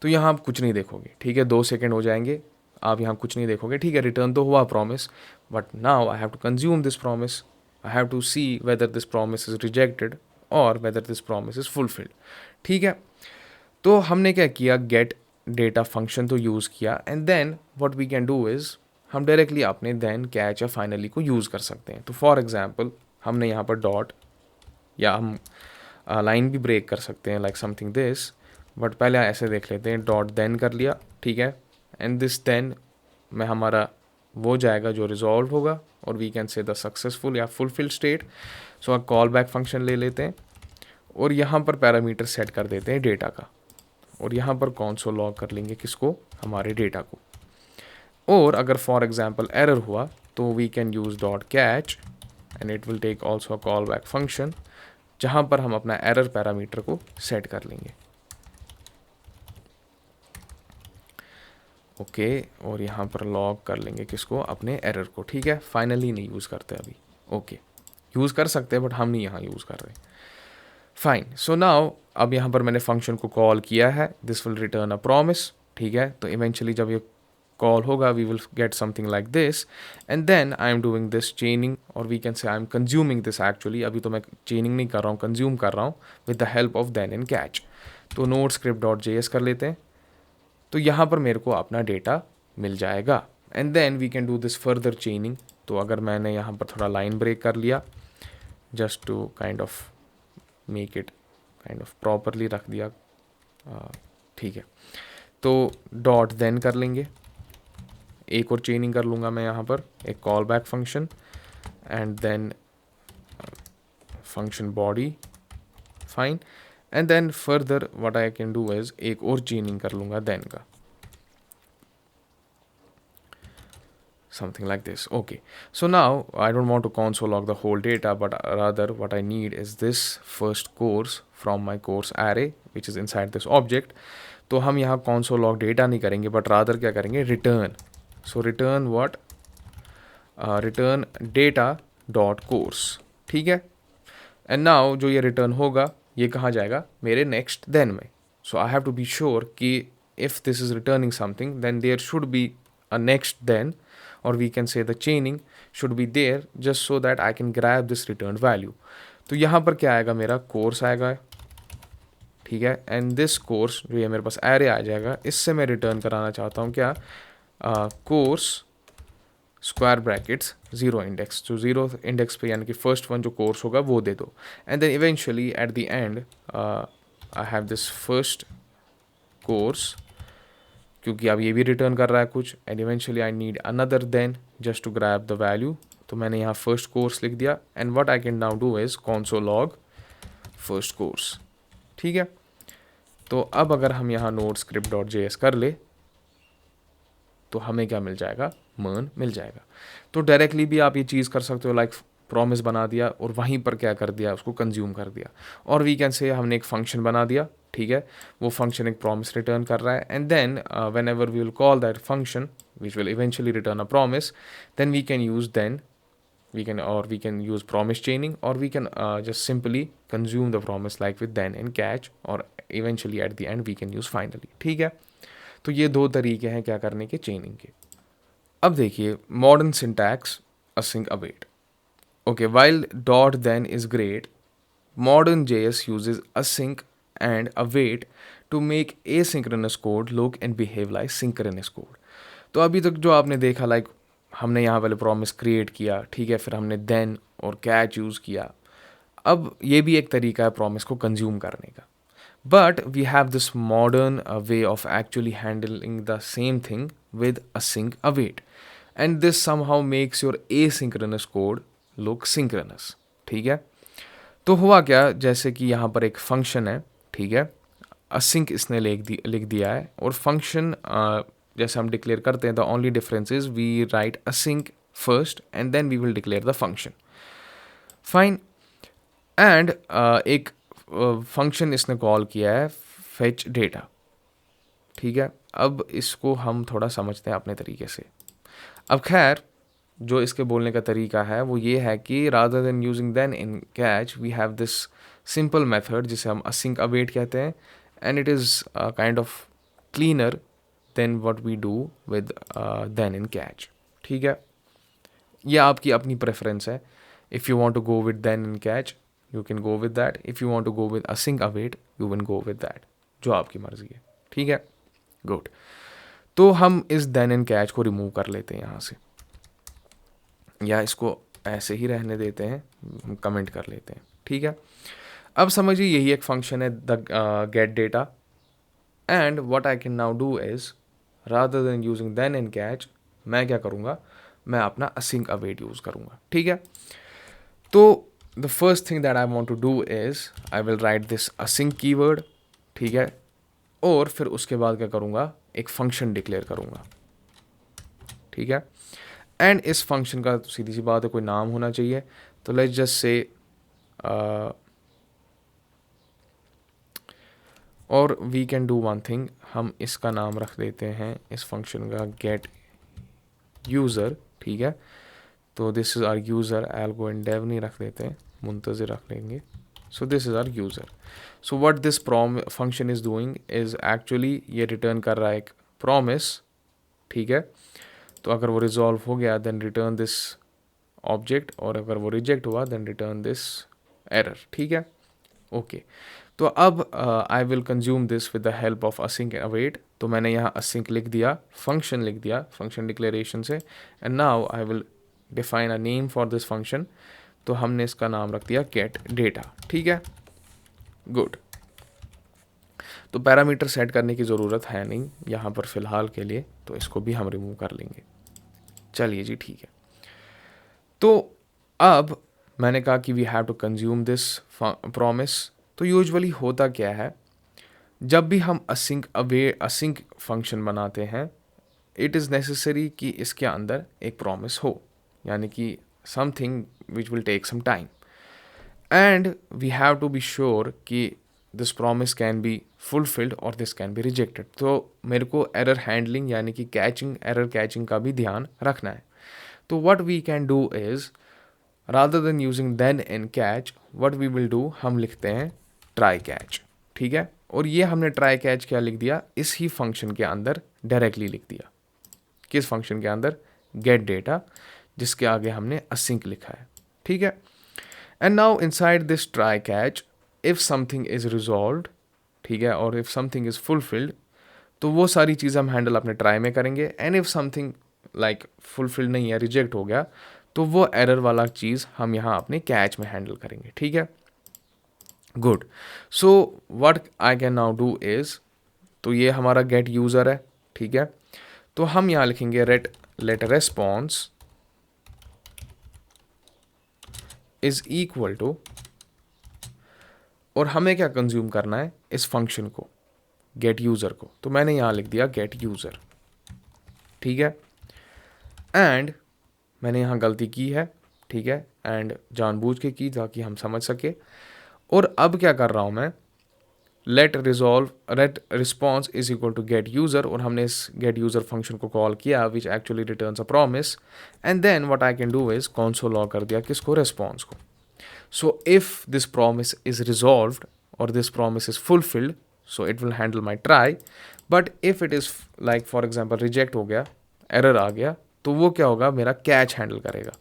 तो यहाँ आप कुछ नहीं देखोगे, ठीक है, 2 सेकेंड हो जाएंगे, आप यहाँ कुछ नहीं देखोगे, ठीक है, रिटर्न तो हुआ promise, but now I have to consume this promise, I have to see whether this promise is rejected और whether this promise is fulfilled, ठीक है। तो हमने क्या किया, गेट डेटा फंक्शन तो यूज़ किया, and then what we can do is हम डायरेक्टली अपने देन कैच या फाइनली को यूज़ कर सकते हैं। तो फॉर एग्जांपल हमने यहाँ पर डॉट, या हम लाइन भी ब्रेक कर सकते हैं लाइक समथिंग दिस, बट पहले ऐसे देख लेते हैं, डॉट देन कर लिया, ठीक है, एंड दिस देन में हमारा वो जाएगा जो रिजॉल्व होगा, और we can say the successful या fulfil state. So call back function ले लेते हैं, और यहाँ पर पैरामीटर सेट कर देते हैं डेटा का, और यहाँ पर console लॉग कर लेंगे किसको, हमारे डेटा को। और अगर फॉर एग्जांपल एरर हुआ तो we can use dot catch, and it will take also a call back function, जहाँ पर हम अपना एरर पैरामीटर को सेट कर लेंगे, ओके, और यहाँ पर लॉग कर लेंगे किसको, अपने एरर को, ठीक है। फाइनली नहीं यूज़ करते अभी, ओके, यूज़ कर सकते हैं बट हम नहीं यहाँ यूज़ कर रहे, फाइन। सो नाउ अब यहाँ पर मैंने फंक्शन को कॉल किया है, this will return a promise, ठीक है। तो इवेंचुअली जब ये कॉल होगा we will get something like this, and then I am doing this chaining, और we can say I am consuming this, actually अभी तो मैं चेनिंग नहीं कर रहा हूँ, कंज्यूम कर रहा हूँ with the help of then and catch. तो नोड स्क्रिप्ट डॉट JS कर लेते हैं, तो यहाँ पर मेरे को अपना डेटा मिल जाएगा, and then we can do this further chaining. तो अगर मैंने यहाँ पर थोड़ा लाइन ब्रेक कर लिया just to kind of make it kind of properly रख दिया, ठीक है, तो डॉट देन कर लेंगे, एक और चेनिंग कर लूँगा मैं यहाँ पर, एक call back function, and then function body, fine, and then further what I can do is एक और चेनिंग कर लूँगा देन का, something like this, okay. So now I don't want to console log the whole data, but rather what I need is this first course from my course array which is inside this object. तो हम यहाँ console log data नहीं करेंगे, but rather क्या करेंगे, return. So return what, return data dot course, ठीक है। and now जो ये return होगा ये कहाँ जाएगा, मेरे next then में। so I have to be sure कि if this is returning something then there should be a next then, or we can say the chaining should be there just so that I can grab this returned value. तो यहाँ पर क्या आएगा, मेरा course आएगा, ठीक है, and this course जो ये मेरे पास एरे आ जाएगा, इससे मैं रिटर्न कराना चाहता हूँ क्या, कोर्स स्क्वायर ब्रैकेट्स 0 इंडेक्स, जो 0 इंडेक्स पे यानी कि फर्स्ट वन जो कोर्स होगा वो दे दो, and then eventually at the end I have this first course, क्योंकि अब ये भी रिटर्न कर रहा है कुछ, and eventually I need another then just to grab the value. तो मैंने यहाँ फर्स्ट कोर्स लिख दिया, and what I can now do is console log first course, ठीक है। तो अब अगर हम यहाँ नोड स्क्रिप्ट डॉट JS कर ले तो हमें क्या मिल जाएगा, मर्न मिल जाएगा। तो डायरेक्टली भी आप ये चीज़ कर सकते हो, लाइक प्रॉमिस बना दिया और वहीं पर क्या कर दिया, उसको कंज्यूम कर दिया, और वी कैन से हमने एक फंक्शन बना दिया, ठीक है, वो फंक्शन एक प्रॉमिस रिटर्न कर रहा है, and then whenever we will call that function which will eventually return a promise, then we can use then we can use promise chaining, or we can just simply consume the promise like with then and catch, or eventually at the end we can use finally. ठीक है, तो ये दो तरीके हैं क्या करने के, चेनिंग के. अब देखिए modern syntax async await. Okay, while dot then is great, modern JS uses async and await to make asynchronous code look and behave like synchronous code. तो अभी तक जो आपने देखा, लाइक हमने यहाँ वाले प्रॉमिस क्रिएट किया, ठीक है, फिर हमने देन और कैच यूज़ किया. अब ये भी एक तरीका है प्रॉमिस को कंज्यूम करने का. But we have this modern way of actually handling the same thing with async await, and this somehow makes your asynchronous code look synchronous. ठीक है, तो हुआ क्या, जैसे कि यहाँ पर एक फंक्शन है, ठीक है, async इसने लिख दिया है, और फंक्शन जैसे हम डिक्लेयर करते हैं, the only difference is we write async first and then we will declare the function. Fine. And एक फंक्शन इसने कॉल किया है फेच डेटा. ठीक है, अब इसको हम थोड़ा समझते हैं अपने तरीके से. अब खैर जो इसके बोलने का तरीका है वो ये है कि rather than using then in catch we have this simple method जिसे हम async await कहते हैं, and it is kind of cleaner than what we do with then in catch. ठीक है, यह आपकी अपनी प्रेफरेंस है. If you want to go with then in catch you can go with that. If you want to go with async await you can go with that, जो आपकी मर्जी है. ठीक है, गुड. तो हम इस देन इन कैच को रिमूव कर लेते हैं यहाँ से, या इसको ऐसे ही रहने देते हैं, हम कमेंट कर लेते हैं. ठीक है, अब समझिए यही एक फंक्शन है the get data, and what I can now do is rather than using then in catch मैं क्या करूँगा, मैं अपना async await यूज़ करूँगा. ठीक है, तो the first thing that I want to do is I will write this async keyword. ठीक है, और फिर उसके बाद क्या करूँगा, एक फंक्शन डिक्लेयर करूँगा. ठीक है, एंड इस फंक्शन का तो सीधी सी बात है कोई नाम होना चाहिए. तो लेट्स जस्ट से और we can do one thing, हम इसका नाम रख देते हैं इस फंक्शन का गेट यूज़र. ठीक है, तो this is our user. I will go and Dave नहीं रख देते हैं, मुंतज़िर रख लेंगे. So this is our user. So what this function is doing is actually ये रिटर्न कर रहा है एक प्रॉमिस. ठीक है, तो अगर वो रिजॉल्व हो गया देन रिटर्न दिस ऑब्जेक्ट, और अगर वो रिजेक्ट हुआ देन रिटर्न दिस एरर. ठीक है, ओके. तो अब I will consume this with the help of async await. तो मैंने यहाँ async लिख दिया, फंक्शन लिख दिया फंक्शन डिक्लेरेशन से, and now I will define a name for this function. तो हमने इसका नाम रख दिया गेट डेटा. ठीक है, गुड. तो पैरामीटर सेट करने की ज़रूरत है नहीं यहाँ पर फ़िलहाल के लिए, तो इसको भी हम रिमूव कर लेंगे. चलिए जी, ठीक है. तो अब मैंने कहा कि we have to consume this promise. तो यूजुअली होता क्या है, जब भी हम async फंक्शन बनाते हैं, इट इज़ नेसेसरी कि इसके अंदर एक प्रॉमिस हो, यानी कि something which will take some time, and we have to be sure कि this promise can be fulfilled और दिस कैन बी रिजेक्टेड. तो मेरे को एरर हैंडलिंग यानी कि एरर कैचिंग का भी ध्यान रखना है. तो what we can do is rather than using then in catch what we will do, हम लिखते हैं ट्राई कैच. ठीक है, और ये हमने ट्राई कैच क्या लिख दिया, इस ही फंक्शन के अंदर डायरेक्टली लिख दिया. किस फंक्शन के अंदर, गेट डेटा, जिसके आगे हमने async लिखा है. ठीक है, and now inside this try catch if something is resolved, ठीक है, और इफ़ समथिंग इज़ फुलफिल्ड, तो वो सारी चीज़ें हम हैंडल अपने ट्राई में करेंगे. And if something like fulfilled नहीं है, रिजेक्ट हो गया, तो वो एरर वाला चीज़ हम यहाँ अपने कैच में हैंडल करेंगे. ठीक है, good. So what I can now do is, तो ये हमारा गेट यूज़र है. ठीक है, तो हम यहाँ लिखेंगे let response is equal to, और हमें क्या कंज्यूम करना है, इस फंक्शन को, गेट यूज़र को. तो मैंने यहाँ लिख दिया गेट यूज़र. ठीक है, एंड मैंने यहाँ गलती की है. ठीक है, एंड जानबूझ के की ताकि हम समझ सके. और अब क्या कर रहा हूँ मैं, let response is equal to get user, और हमने इस गेट यूज़र फंक्शन को कॉल किया which actually returns a promise, and then what I can do is console log कर दिया किसको, रिस्पॉन्स को. So if this promise is resolved और this promise is fulfilled, so it will handle my try. But if it is like for example reject हो गया, error आ गया, तो वो क्या होगा, मेरा कैच हैंडल करेगा.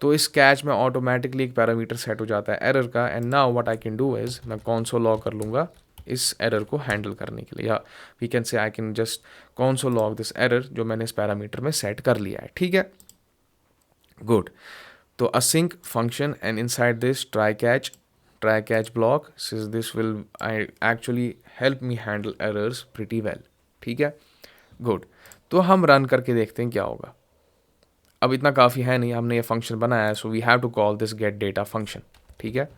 तो इस कैच में ऑटोमेटिकली एक पैरामीटर सेट हो जाता है एरर का, and now what I can do is मैं कॉन्सोल लॉग कर लूँगा इस एरर को हैंडल करने के लिए, या we can say I can just console log this error जो मैंने इस पैरामीटर में सेट कर लिया है. ठीक है, गुड. तो async function and inside this try catch block, since this will I actually help me handle errors pretty well. ठीक है, गुड. तो हम रन करके देखते हैं क्या होगा. अब इतना काफ़ी है नहीं, हमने ये फंक्शन बनाया है, so we have to call this get data function. ठीक है,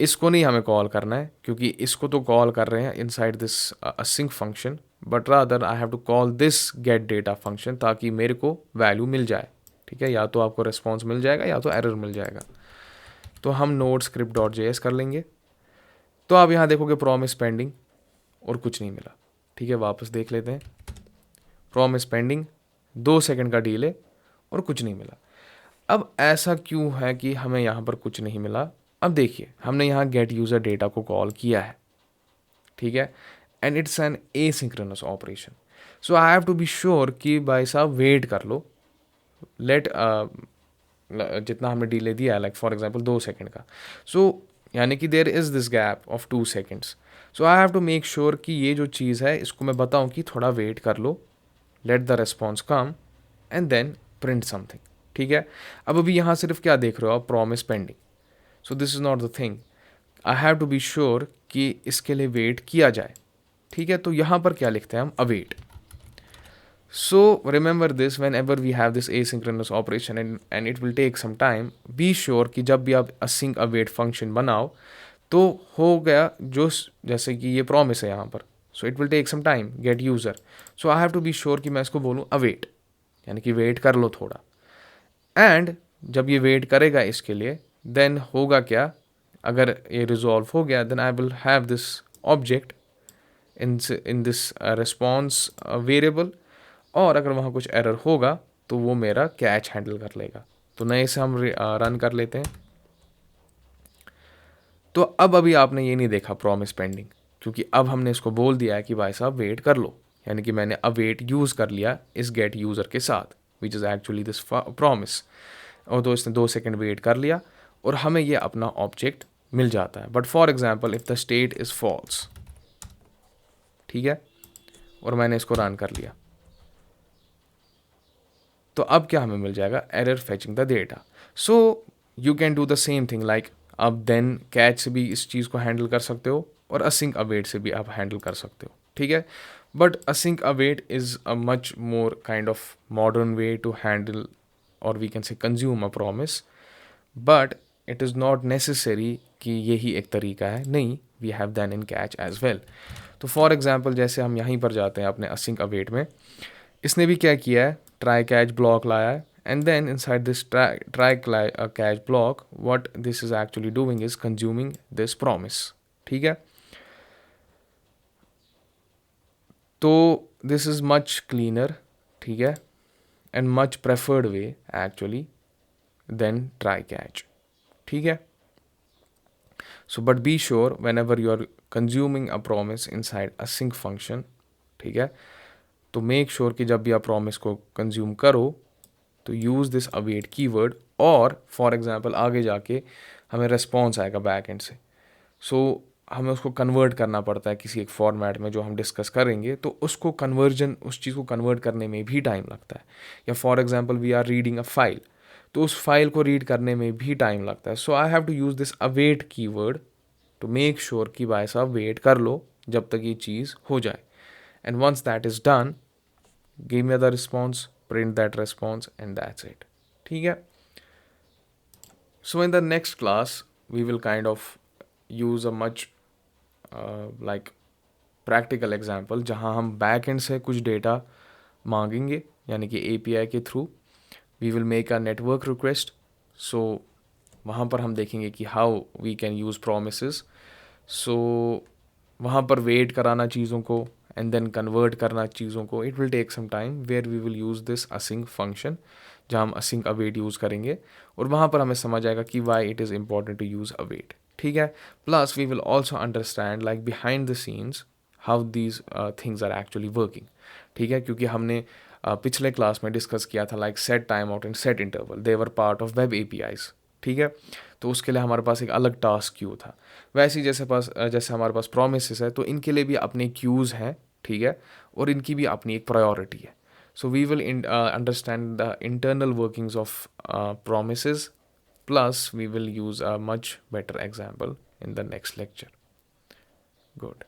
इसको नहीं हमें कॉल करना है क्योंकि इसको तो कॉल कर रहे हैं inside this async function, but rather I have to call this get data function ताकि मेरे को वैल्यू मिल जाए. ठीक है, या तो आपको रिस्पॉन्स मिल जाएगा या तो एरर मिल जाएगा. तो हम नोड स्क्रिप्ट डॉट जेएस कर लेंगे. तो आप यहाँ देखोगे प्रॉमिस पेंडिंग और कुछ नहीं मिला. ठीक है, वापस देख लेते हैं. प्रॉमिस पेंडिंग, 2 सेकंड का डीले और कुछ नहीं मिला. अब ऐसा क्यों है कि हमें यहाँ पर कुछ नहीं मिला. अब देखिए, हमने यहाँ गेट यूज़र डेटा को कॉल किया है. ठीक है, and it's an asynchronous operation. So I have to be sure कि भाई साहब वेट कर लो. लेट जितना हमने डिले दिया है, लाइक फॉर एग्जांपल 2 सेकंड का, सो यानी कि there is this gap of 2 seconds. So I have to make sure कि ये जो चीज़ है इसको मैं बताऊं कि थोड़ा वेट कर लो, let the response come and then print something. ठीक है, अब अभी यहाँ सिर्फ क्या देख रहे हो आप, promise pending. So this is not the thing. I have to be sure कि इसके लिए वेट किया जाए. ठीक है, तो यहाँ पर क्या लिखते हैं हम, await. So remember this, whenever we have this asynchronous operation and it will take some time, be sure कि जब भी आप async await function बनाओ तो हो गया जो, जैसे कि ये promise है यहाँ पर, so it will take some time get user, so I have to be sure कि मैं इसको बोलूँ await, यानी कि wait कर लो थोड़ा. and जब ये wait करेगा इसके लिए, then होगा क्या, अगर ये resolve हो गया, then I will have this object in this response variable, और अगर वहाँ कुछ एरर होगा तो वो मेरा कैच हैंडल कर लेगा. तो नए से हम रन कर लेते हैं. तो अब अभी आपने ये नहीं देखा प्रॉमिस पेंडिंग, क्योंकि अब हमने इसको बोल दिया है कि भाई साहब वेट कर लो, यानी कि मैंने अवेट यूज़ कर लिया इस गेट यूज़र के साथ which is actually this promise. और तो इसने 2 सेकेंड वेट कर लिया और हमें ये अपना ऑब्जेक्ट मिल जाता है. But for example if the state is false, ठीक है, और मैंने इसको रन कर लिया, तो अब क्या हमें मिल जाएगा, error fetching the data. So you can do the same thing, like अब देन कैच से भी इस चीज़ को हैंडल कर सकते हो और असिंक अवेट से भी आप हैंडल कर सकते हो. ठीक है, but async await is a much more kind of modern way to handle और we can say consume a promise. But it is not necessary कि यही एक तरीका है, नहीं, we have then in catch as well. तो for example जैसे हम यहीं पर जाते हैं अपने असिंक अवेट में, इसने भी क्या किया है, ट्राई कैच ब्लॉक लाया है, and then inside this catch block what this is actually doing is consuming this promise. ठीक है, तो this is much cleaner, ठीक है, and much preferred way actually than try catch. ठीक है, so but be sure whenever you are consuming a promise inside a sync function, ठीक है, तो मेक श्योर कि जब भी आप प्रॉमिस को कंज्यूम करो तो यूज़ दिस अवेट कीवर्ड, और फॉर एग्जांपल आगे जाके हमें रिस्पॉन्स आएगा बैक एंड से, सो हमें उसको कन्वर्ट करना पड़ता है किसी एक फॉर्मेट में जो हम डिस्कस करेंगे, तो उसको कन्वर्जन, उस चीज़ को कन्वर्ट करने में भी टाइम लगता है. या for example we are reading a file, तो उस फाइल को रीड करने में भी टाइम लगता है. So I have to use this await keyword to make sure कि भाई साहब वेट कर लो जब तक ये चीज़ हो जाए, and once that is done give me the response, print that response, and that's it. ठीक है, so in the next class we will kind of use a much like practical example जहाँ हम back end से कुछ data मांगेंगे, यानी कि API के through we will make a network request. so वहाँ पर हम देखेंगे कि how we can use promises सो वहाँ पर वेट कराना चीज़ों को एंड देन कन्वर्ट करना चीज़ों को, it will take some time where we will use this async function, जहाँ हम असिंक अवेट यूज़ करेंगे और वहाँ पर हमें समझ आएगा कि why it is important to use await. ठीक है, plus we will also understand like behind the scenes how these things are actually working. ठीक है, क्योंकि हमने पिछले क्लास में डिस्कस किया था like set time out and set interval, they were part of web APIs. ठीक है, तो उसके लिए हमारे पास एक अलग टास्क क्यू था। वैसे ही जैसे हमारे पास प्रोमिसेस है, तो इनके लिए भी अपने क्यूज़ हैं। ठीक है, और इनकी भी अपनी एक प्रायोरिटी है। So we will understand the internal workings of promises, plus we will use a much better example in the next lecture. Good.